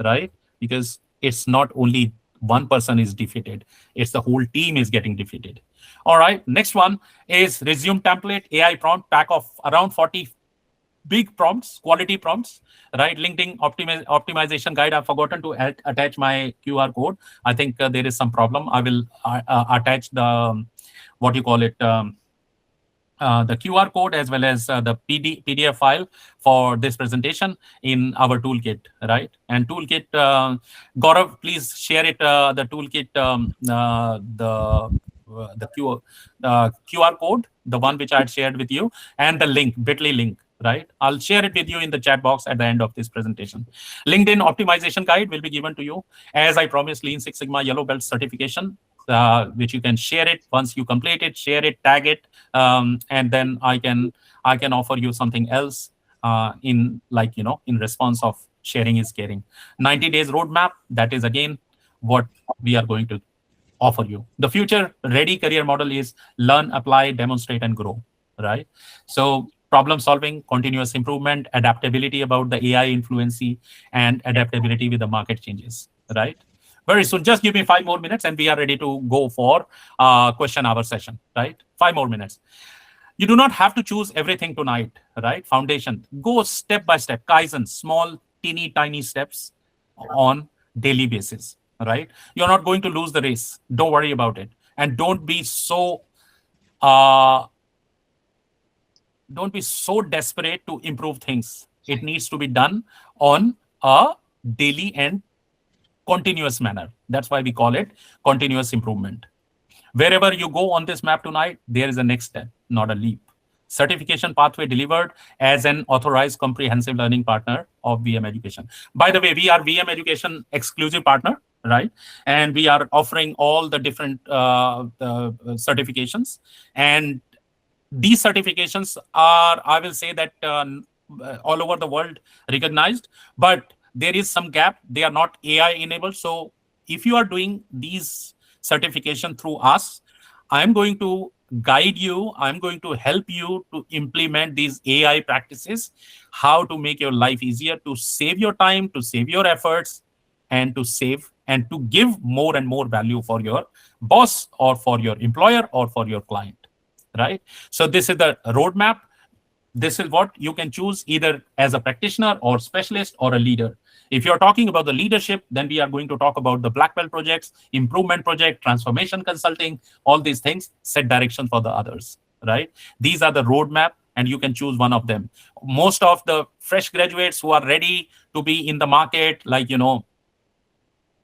right? Because it's not only one person is defeated, it's the whole team is getting defeated. All right, next one is resume template, AI prompt pack of around 40 big prompts, quality prompts, right? LinkedIn optimization guide. I've forgotten to attach my QR code. I think there is some problem. I will attach the what you call it. The QR code as well as the PDF file for this presentation in our toolkit, right? And toolkit, Gaurav, please share it. The toolkit, QR code, the one which I had shared with you, and the link, Bitly link, right? I'll share it with you in the chat box at the end of this presentation. LinkedIn optimization guide will be given to you, as I promised. Lean Six Sigma Yellow Belt certification, which you can share it once you complete it, share it, tag it, and then I can offer you something else in, like, in response of sharing is caring. 90 days roadmap, that is again what we are going to offer you. The future ready career model is learn, apply, demonstrate, and grow, right? So problem solving, continuous improvement, adaptability about the AI influence, and adaptability with the market changes, right? Very soon, just give me 5 more minutes and we are ready to go for question hour session, right? 5 more minutes. You do not have to choose everything tonight, right? Foundation, go step by step, Kaizen, small, teeny, tiny steps on daily basis, right? You're not going to lose the race. Don't worry about it. And uh, don't be so desperate to improve things. It needs to be done on a daily and continuous manner. That's why we call it continuous improvement. Wherever you go on this map tonight, there is a next step, not a leap. Certification pathway delivered as an authorized comprehensive learning partner of VM Education. By the way, we are VM Education exclusive partner, right? And we are offering all the different certifications. And these certifications are, I will say that all over the world recognized, but there is some gap. They are not AI enabled. So if you are doing these certification through us, I'm going to guide you. I'm going to help you to implement these AI practices, how to make your life easier, to save your time, to save your efforts, and to save and to give more and more value for your boss or for your employer or for your client, right? So this is the roadmap. This is what you can choose either as a practitioner or specialist or a leader. If you're talking about the leadership, then we are going to talk about the black belt projects, improvement project, transformation consulting, all these things set direction for the others, right? These are the roadmap and you can choose one of them. Most of the fresh graduates who are ready to be in the market, like,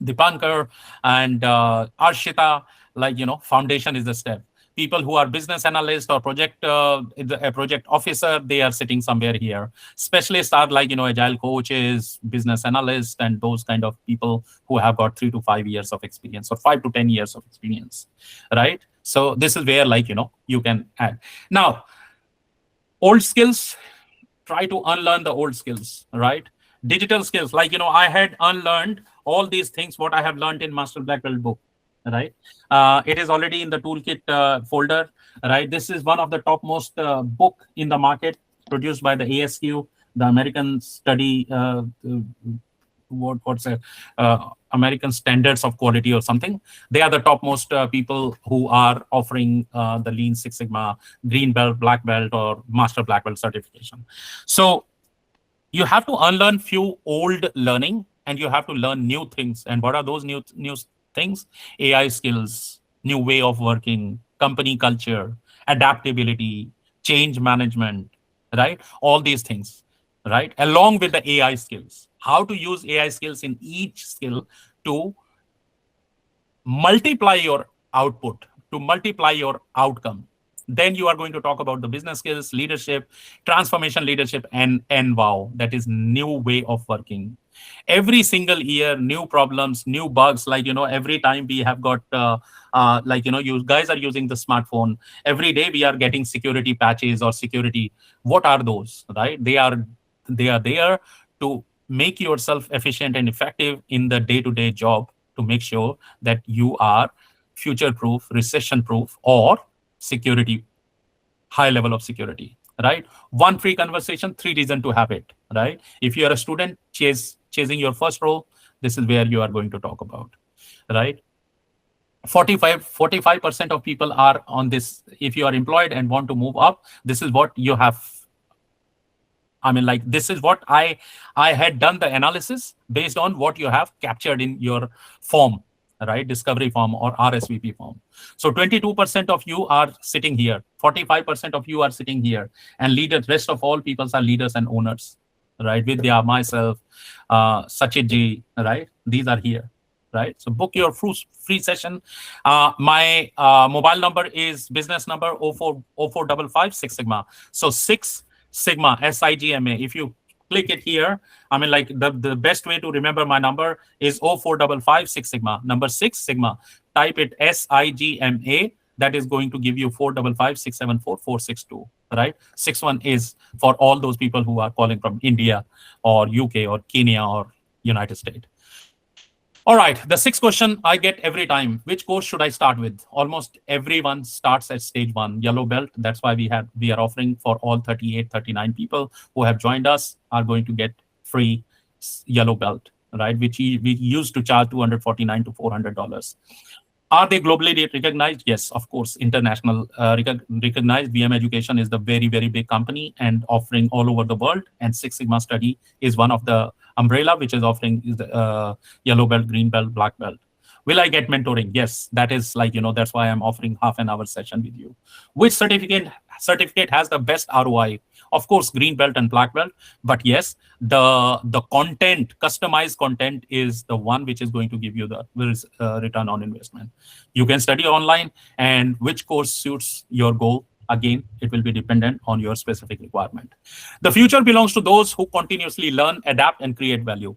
Dipankar and Arshita, like, foundation is the step. People who are business analyst or project officer, they are sitting somewhere here. Specialists are like, agile coaches, business analysts, and those kind of people who have got 3 to 5 years of experience or 5 to 10 years of experience, right? So this is where, like, you can add. Now, old skills, try to unlearn the old skills, right? Digital skills, like, I had unlearned all these things, what I have learned in Master Black Belt book, right? It is already in the toolkit folder, right? This is one of the topmost book in the market, produced by the ASQ, the American study, what's it? American Standards of Quality or something. They are the topmost people who are offering the Lean Six Sigma, Green Belt, Black Belt, or Master Black Belt certification. So you have to unlearn few old learning and you have to learn new things. And what are those new things? AI skills, new way of working, company culture, adaptability, change management, right? All these things, right? Along with the AI skills, how to use AI skills in each skill to multiply your output, to multiply your outcome. Then you are going to talk about the business skills, leadership, transformation leadership, and wow, that is new way of working. Every single year, new problems, new bugs. Like, every time we have got, you guys are using the smartphone. Every day we are getting security patches or security. What are those, right? They are there to make yourself efficient and effective in the day-to-day job, to make sure that you are future proof, recession proof, or security, high level of security, right? One free conversation, three reason to have it, right? If you are a student chasing your first role, this is where you are going to talk about, right? 45% of people are on this. If you are employed and want to move up, this is what you have. This is what I had done the analysis based on what you have captured in your form, right? Discovery form or RSVP form. So 22% of you are sitting here, 45% of you are sitting here, and leaders, rest of all people are leaders and owners, right? Vidya, myself, Sachit ji, right? These are here, right? So book your free session. My mobile number is business number 0455 6 Sigma. So 6 Sigma, SIGMA. If you click it here, the best way to remember my number is 0455 6 Sigma. Number 6 Sigma. Type it SIGMA. That is going to give you 455 674 462. Right? 61 is for all those people who are calling from India or UK or Kenya or United States. All right, the sixth question I get every time: which course should I start with? Almost everyone starts at stage 1, yellow belt. That's why we are offering for all 38, 39 people who have joined us are going to get free yellow belt, right? Which we used to charge $249 to $400. Are they globally recognized? Yes, of course. International recognized. VM Education is the very, very big company and offering all over the world. And Six Sigma Study is one of the umbrella which is offering the yellow belt, green belt, black belt. Will I get mentoring? Yes, that is that's why I'm offering half an hour session with you. Which certificate has the best ROI? Of course, green belt and black belt. But yes, the content, customized content is the one which is going to give you the return on investment. You can study online, and which course suits your goal. Again, it will be dependent on your specific requirement. The future belongs to those who continuously learn, adapt, and create value.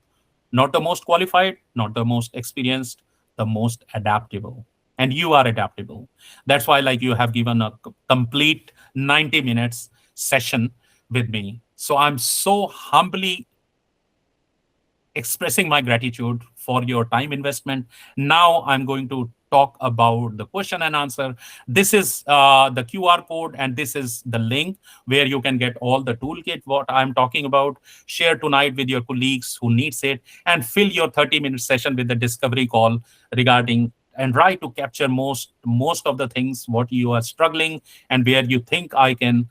Not the most qualified, not the most experienced, the most adaptable. And you are adaptable. That's why you have given a complete 90 minutes session with me. So I'm so humbly expressing my gratitude for your time investment. Now I'm going to talk about the question and answer. This is the QR code, and this is the link where you can get all the toolkit, what I'm talking about. Share tonight with your colleagues who needs it, and fill your 30-minute session with the discovery call regarding, and try to capture most of the things what you are struggling and where you think I can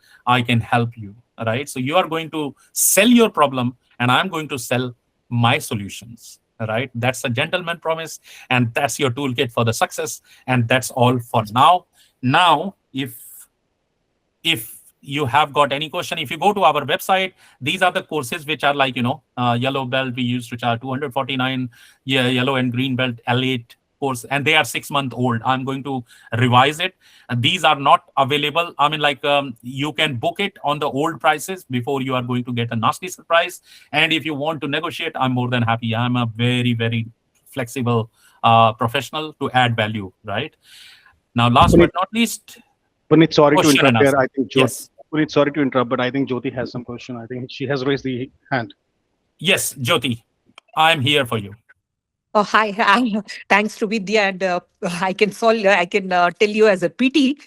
help you. Right? So you are going to sell your problem, and I'm going to sell my solutions. Right? That's a gentleman promise, and that's your toolkit for the success. And that's all for now. Now, if you have got any question, if you go to our website, these are the courses which are yellow belt. We used to charge 249, yellow and green belt L8 course, and they are 6 months old. I'm going to revise it, and these are not available. You can book it on the old prices before you are going to get a nasty surprise. And if you want to negotiate, I'm more than happy. I'm a very, very flexible professional to add value. Right now, last Puneet, but not least, Puneet, sorry to question and interrupt here. answer. I think Yes, Puneet, sorry to interrupt, but I think Jyoti has some question. I think she has raised the hand. yes, Jyoti, I'm here for you. Oh, hi. Thanks to Vidya, and I can tell you as a PT,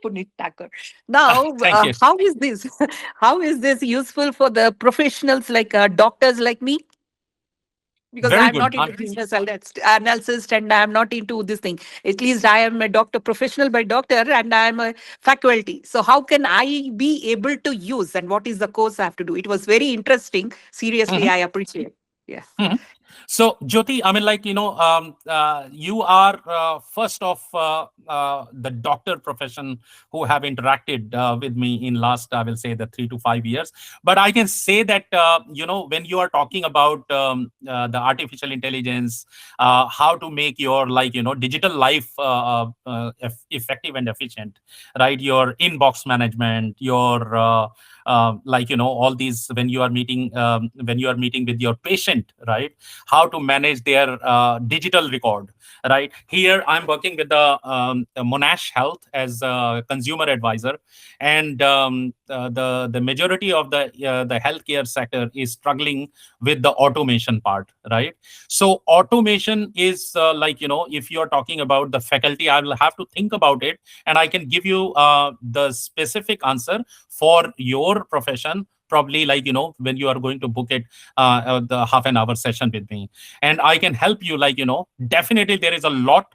Puneet Thakur. Now, Thank you. how is this? How is this useful for the professionals like doctors like me? Because Very I'm good. not into business analysis, and I'm not into this thing. At least I am a doctor, professional by doctor, and I am a faculty. So how can I be able to use, and what is the course I have to do? It was very interesting. Seriously, Mhm, I appreciate. Yes. mhm. So, Jyoti, you are first of the doctor profession who have interacted with me in last, I will say, the 3 to 5 years. But I can say that, when you are talking about the artificial intelligence, how to make your, digital life effective and efficient, right? Your inbox management, your like all these, when you are meeting with your patient, right? How to manage their digital record, right? Here I'm working with the Monash Health as a consumer advisor, and the majority of the healthcare sector is struggling with the automation part, right? So automation is if you're talking about the faculty, I will have to think about it, and I can give you the specific answer for your profession, probably when you are going to book it, the half an hour session with me, and I can help you. Definitely there is a lot,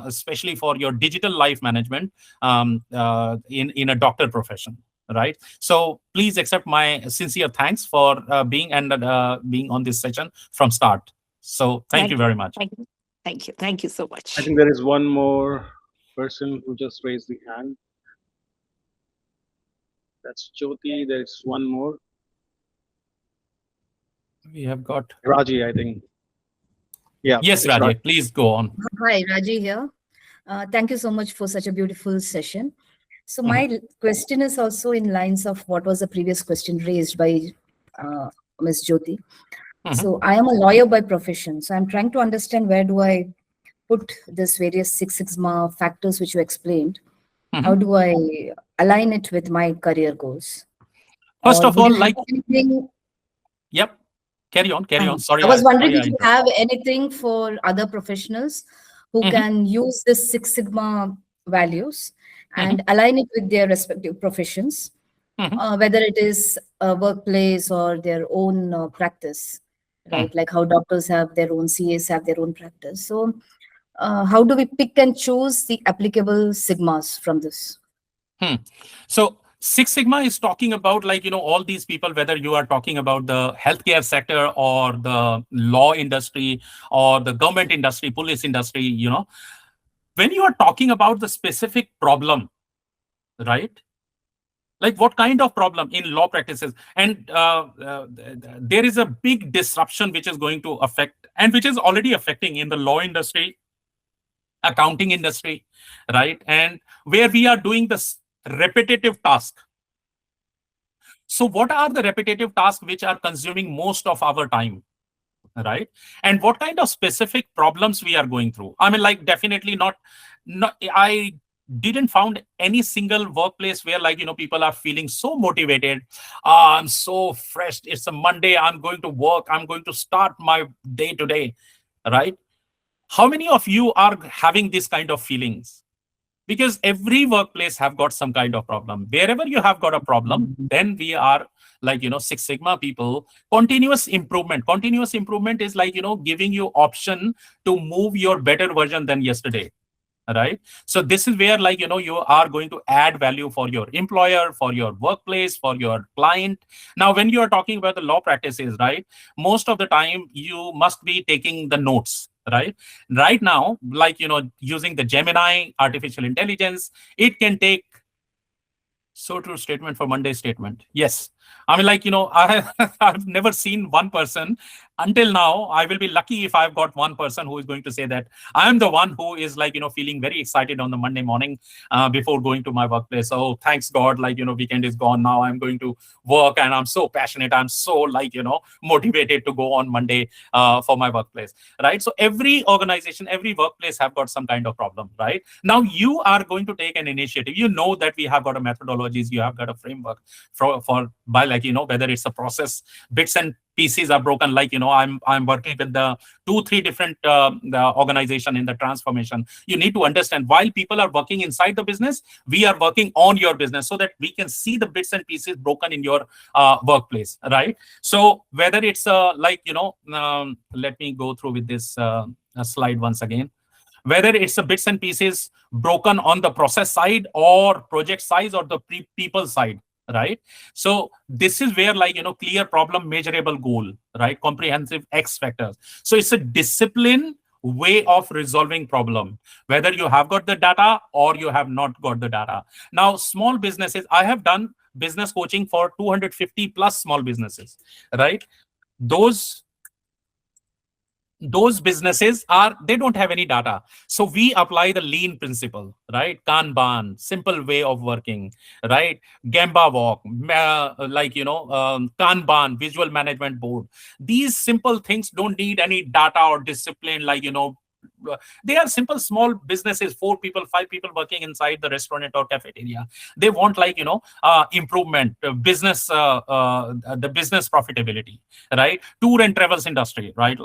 especially for your digital life management, in a doctor profession, right? So please accept my sincere thanks for being on this session from start. So thank you very much. Thank you. Thank you. Thank you so I much. think there is one more person who just raised the hand. That's Jyoti. There's one more. We have got, Raji, I think. Yeah, yes, it's Raji. Rajesh, please go on. Hi, Raji here. Thank you so much for such a beautiful session. So Mhm. my question is also in lines of what was the previous question raised by Ms. Jyoti. Mhm. So I am a lawyer by profession. So I'm trying to understand where do I put this various Six Sigma factors which you explained. Mhm. How do I align it with my career goals? First Or of would all, you have anything? yep, carry on, sorry, I was wondering sorry, if I you have anything for other professionals who Mhm. can use this Six Sigma values Mhm. and align it with their respective professions, Mhm. whether it is a workplace or their own practice, Mhm. right? Like how doctors have their own, CAs have their own practice. So, how do we pick and choose the applicable Sigmas from this? Hmm. So Six Sigma is talking about all these people, whether you are talking about the healthcare sector or the law industry or the government industry, police industry, when you are talking about the specific problem, right? Like what kind of problem in law practices, and there is a big disruption which is going to affect, and which is already affecting in the law industry, accounting industry, right? And where we are doing this repetitive task. So what are the repetitive tasks which are consuming most of our time, right? And what kind of specific problems we are going through? I mean, definitely not I didn't found any single workplace where people are feeling so motivated. I'm so fresh, it's a Monday, I'm going to work, I'm going to start my day today, right? How many of you are having this kind of feelings? Because every workplace have got some kind of problem. Wherever you have got a problem, then we are Six Sigma people. Continuous improvement is giving you option to move your better version than yesterday, right? So this is where you are going to add value for your employer, for your workplace, for your client. Now when you are talking about the law practices, right, most of the time you must be taking the notes, right now, using the Gemini artificial intelligence, it can take. So true statement for Monday statement. Yes. I mean, I've never seen one person until now. I will be lucky if I've got one person who is going to say that I'm the one who is feeling very excited on the Monday morning before going to my workplace. Oh, thanks God, weekend is gone. Now I'm going to work and I'm so passionate. I'm so motivated to go on Monday for my workplace, right? So every organization, every workplace have got some kind of problem, right? Now you are going to take an initiative. You know that we have got a methodologies, you have got a framework for by whether it's a process, bits and pieces are broken. I'm working with the 2-3 different the organization in the transformation. You need to understand, while people are working inside the business, we are working on your business so that we can see the bits and pieces broken in your workplace, right? So whether it's let me go through with this slide once again. Whether it's the bits and pieces broken on the process side or project size or the people side, right? So this is where clear problem, measurable goal, right? Comprehensive X factors. So it's a discipline way of resolving problem, whether you have got the data or you have not got the data. Now small businesses, I have done business coaching for 250 plus small businesses, right? Those those businesses they don't have any data. So we apply the lean principle, right? Kanban, simple way of working, right? Gemba walk, Kanban, visual management board. These simple things don't need any data or discipline, they are simple small businesses, 4 people, 5 people working inside the restaurant or cafeteria. They want improvement, the business profitability, right? Tour and travels industry, right?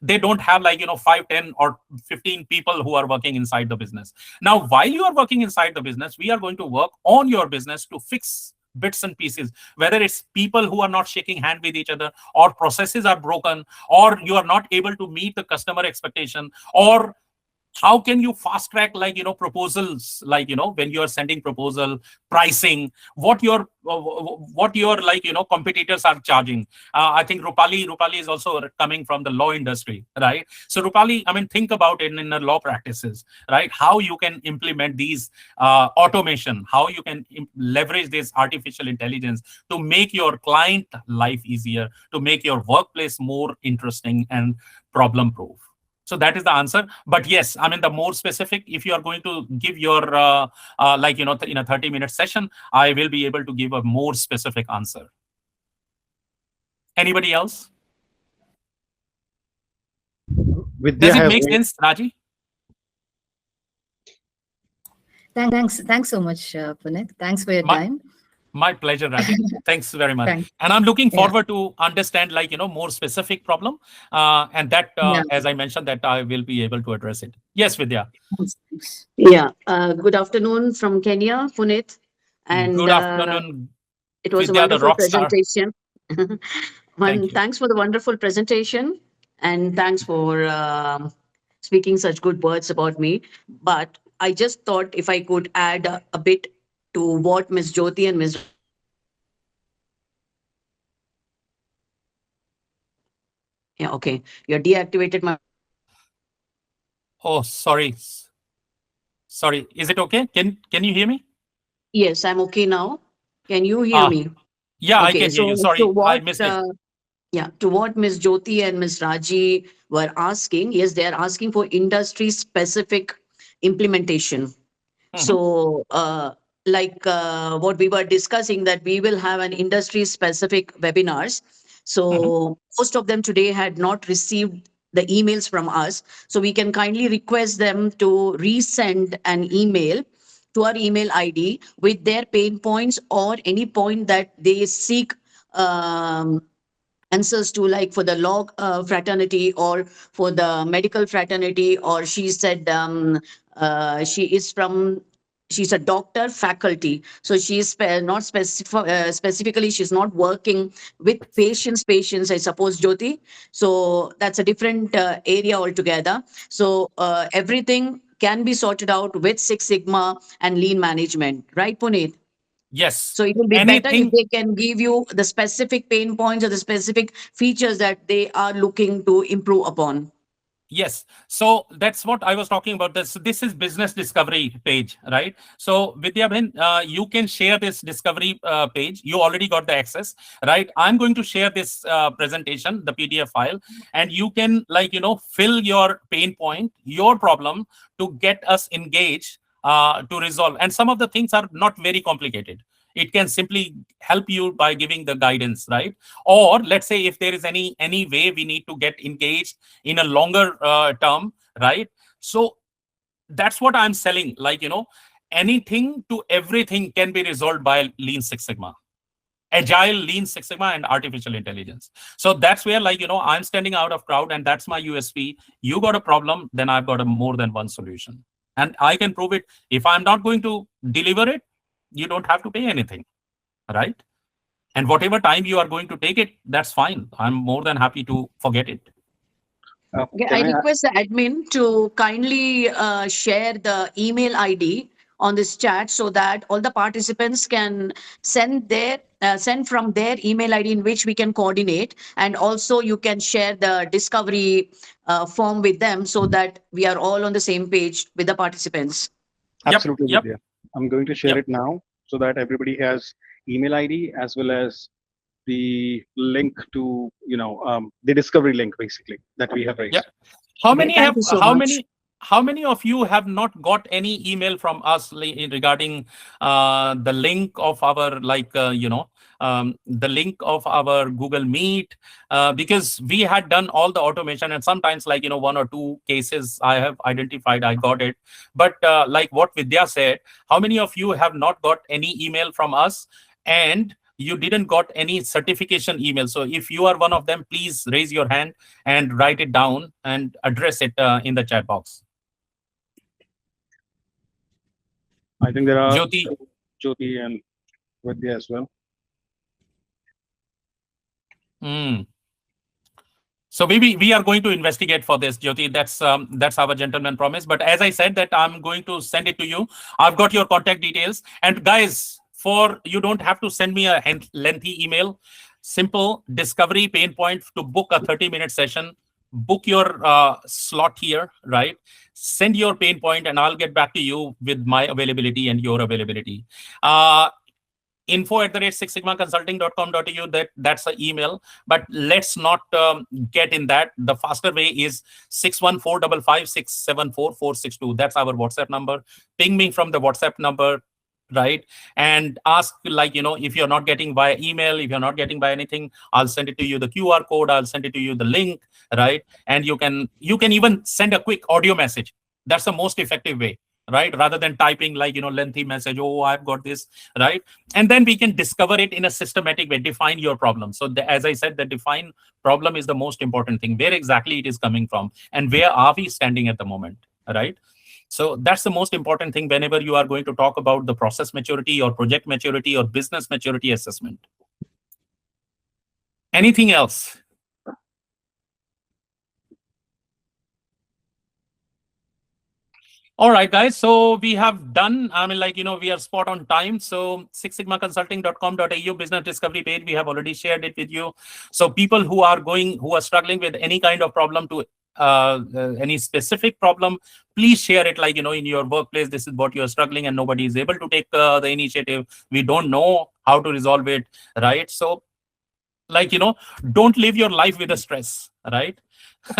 They don't have 5, 10 or 15 people who are working inside the business. Now, while you are working inside the business, we are going to work on your business to fix bits and pieces, whether it's people who are not shaking hand with each other, or processes are broken, or you are not able to meet the customer expectation, or how can you fast track proposals, when you are sending proposal, pricing, what your competitors are charging. I think Rupali is also coming from the law industry, right? So Rupali, I mean, think about it in the law practices, right? How you can implement these automation, how you can leverage this artificial intelligence to make your client life easier, to make your workplace more interesting and problem proof. So that is the answer. But yes, I mean, the more specific, if you are going to give your, in a 30-minute session, I will be able to give a more specific answer. Anybody else? Does it make sense, Raji? Thanks so much, Puneet. Thanks for your time. My pleasure, Raji. Thanks very much. Thanks. And I'm looking forward to understand more specific problem. And that, as I mentioned, that I will be able to address it. Yes, Vidya. Thanks. Yeah. Good afternoon from Kenya, Puneet. And good afternoon. It was Vidya, a wonderful presentation. Thanks for the wonderful presentation. And thanks for speaking such good words about me. But I just thought if I could add a bit to what Ms. Jyoti and Ms. Yeah, okay. You deactivated my. Oh, sorry. Sorry. Is it okay? Can you hear me? Yes, I'm okay now. Can you hear me? Yeah, okay, I can hear you. Sorry, I missed it. Yeah, to what Ms. Jyoti and Ms. Raji were asking, yes, they are asking for industry-specific implementation. Mm-hmm. So, what we were discussing, that we will have an industry-specific webinars. So most of them today had not received the emails from us. So we can kindly request them to resend an email to our email ID with their pain points or any point that they seek answers to, like for the law fraternity or for the medical fraternity, or she said she's a doctor faculty, so she's not specifically, she's not working with patients, I suppose, Jyoti. So that's a different area altogether. So everything can be sorted out with Six Sigma and lean management, right, Puneet? Yes. So it will be better if they can give you the specific pain points or the specific features that they are looking to improve upon. Yes. So that's what I was talking about. This is business discovery page, right? So Vidya Bhen, you can share this discovery page. You already got the access, right? I'm going to share this presentation, the PDF file, and you can fill your pain point, your problem, to get us engaged to resolve. And some of the things are not very complicated. It can simply help you by giving the guidance, right? Or let's say if there is any way we need to get engaged in a longer term, right? So that's what I'm selling. Anything to everything can be resolved by Lean Six Sigma, Agile, Lean Six Sigma, and artificial intelligence. So that's where I'm standing out of crowd, and that's my USP. You got a problem, then I've got more than one solution, and I can prove it. If I'm not going to deliver it, you don't have to pay anything, right? And whatever time you are going to take it, that's fine. I'm more than happy to forget it. Okay, I request the admin to kindly share the email ID on this chat so that all the participants can send from their email ID in which we can coordinate. And also you can share the discovery form with them so that we are all on the same page with the participants. Absolutely. Yep. I'm going to share it now so that everybody has email ID as well as the link to, the discovery link basically that we have raised. Yeah. How Okay, many thank have you so how much. many of you have not got any email from us regarding the link of our the link of our Google Meet, because we had done all the automation, and sometimes one or two cases I have identified, I got it. But like what Vidya said, how many of you have not got any email from us and you didn't got any certification email? So if you are one of them, please raise your hand and write it down and address it in the chat box. I think there are Jyoti. Jyoti and Vidya as well. So maybe we are going to investigate for this, Jyoti. That's our gentleman promise. But as I said, that I'm going to send it to you. I've got your contact details. And guys, you don't have to send me a lengthy email. Simple discovery pain point to book a 30-minute session. Book your slot here, right? Send your pain point and I'll get back to you with my availability and your availability. info@sixsigmaconsulting.com.au, that's the email. But let's not get in that. The faster way is 614555674 That's our WhatsApp number. Ping me from the WhatsApp number, right? And ask, if you're not getting via email, if you're not getting by anything, I'll send it to you the QR code, I'll send it to you the link, right? And you can even send a quick audio message. That's the most effective way, right? Rather than typing lengthy message, oh, I've got this, right? And then we can discover it in a systematic way, define your problem. So as I said, the define problem is the most important thing. Where exactly it is coming from and where are we standing at the moment, right? So that's the most important thing whenever you are going to talk about the process maturity or project maturity or business maturity assessment. Anything else? All right, guys. So we have done, we are spot on time. So sixsigmaconsulting.com.au business discovery page, we have already shared it with you. So people who are struggling with any kind of problem to any specific problem, please share it in your workplace. This is what you are struggling and nobody is able to take the initiative. We don't know how to resolve it, right? So don't live your life with a stress, right?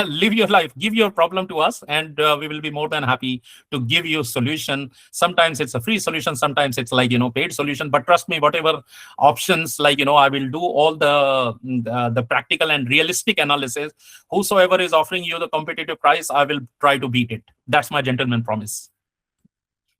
Live your life, give your problem to us, and we will be more than happy to give you a solution. Sometimes it's a free solution, sometimes it's paid solution, but trust me, whatever options, I will do all the practical and realistic analysis. Whosoever is offering you the competitive price, I will try to beat it. That's my gentleman promise.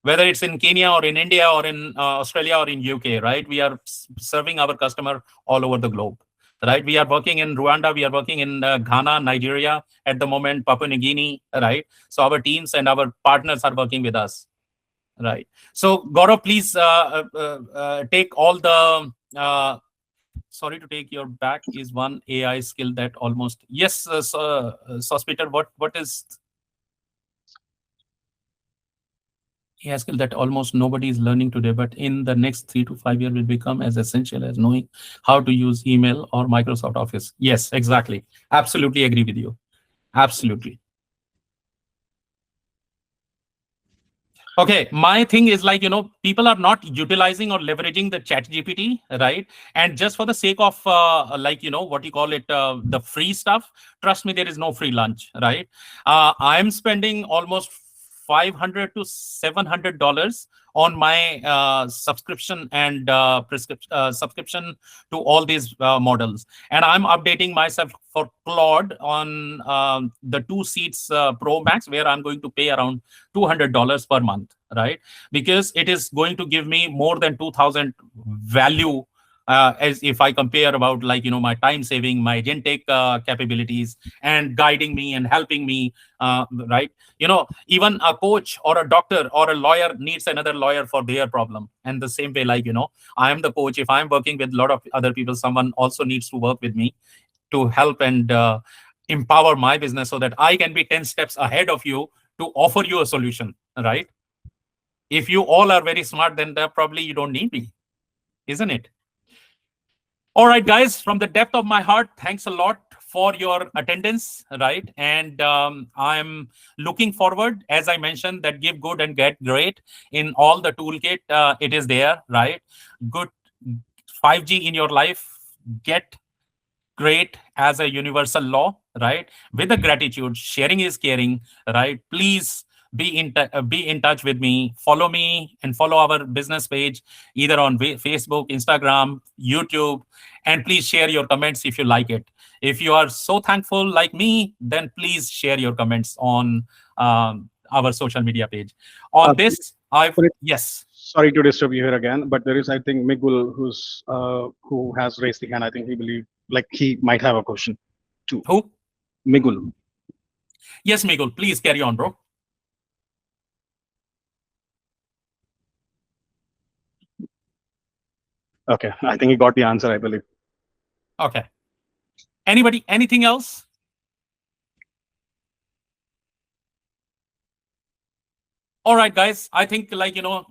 Whether it's in Kenya or in India or in Australia or in UK, right? We are serving our customer all over the globe. Right, we are working in Rwanda, we are working in Ghana, Nigeria at the moment, Papua New Guinea, right? So our teams and our partners are working with us, right? So Gaurav, please take all the. Sorry to take your back. Is one AI skill that almost yes, Sospiter. What is AI skill that almost nobody is learning today, but in the next 3 to 5 years will become as essential as knowing how to use email or Microsoft Office? Yes, exactly. Absolutely agree with you. Absolutely. Okay, my thing is people are not utilizing or leveraging the chat GPT, right? And just for the sake of what you call it, the free stuff, trust me, there is no free lunch, right? I'm spending almost $500 to $700 on my subscription and subscription to all these models, and I'm updating myself for Claude on the 2 seats Pro Max, where I'm going to pay around $200 per month, right? Because it is going to give me more than 2,000 value. As if I compare about my time saving, my agentic capabilities, and guiding me and helping me, right? Even a coach or a doctor or a lawyer needs another lawyer for their problem. And the same way, I am the coach. If I'm working with a lot of other people, someone also needs to work with me to help and empower my business so that I can be 10 steps ahead of you to offer you a solution, right? If you all are very smart, then probably you don't need me, isn't it? All right, guys, from the depth of my heart, thanks a lot for your attendance, right? And I'm looking forward, as I mentioned, that give good and get great in all the toolkit. It is there, right? Good 5G in your life, get great as a universal law, right? With the gratitude, sharing is caring, right? Please be in touch with me. Follow me and follow our business page either on Facebook, Instagram, YouTube, and please share your comments if you like it. If you are so thankful like me, then please share your comments on our social media page. On this, yes. Sorry to disturb you here again, but there is, I think, Migul who has raised the hand. I think he might have a question too. Who? Migul. Yes, Migul, please carry on, bro. Okay, I think he got the answer, I believe. Okay. Anybody, anything else? All right, guys, I think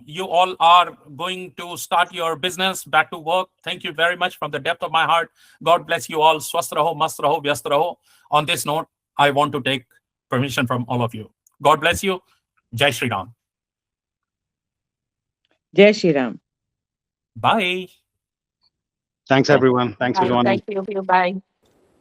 you all are going to start your business, back to work. Thank you very much from the depth of my heart. God bless you all. Swasth raho, mast raho, vyast raho. On this note, I want to take permission from all of you. God bless you. Jai Shri Ram. Jai Shri Ram. Bye. Thanks, everyone. Thanks for joining. Thank you. Bye.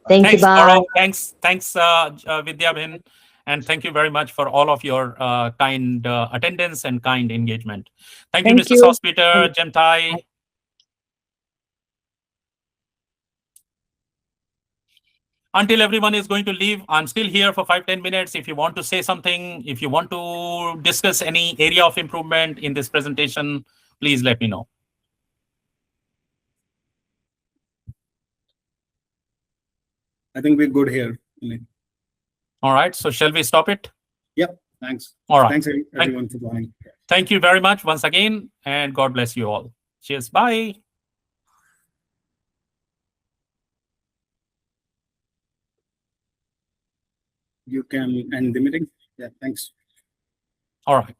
Thank you. Thanks, Bye. Gaurav. Thanks, Vidya Bhin. And thank you very much for all of your kind attendance and kind engagement. Thank you, Mr. Saucepeter, Gemtai. Until everyone is going to leave, I'm still here for 5-10 minutes. If you want to say something, if you want to discuss any area of improvement in this presentation, please let me know. I think we're good here. All right. So shall we stop it? Yep. Thanks. All right. Thanks everyone for joining. Thank you very much once again, and God bless you all. Cheers. Bye. You can end the meeting. Yeah. Thanks. All right.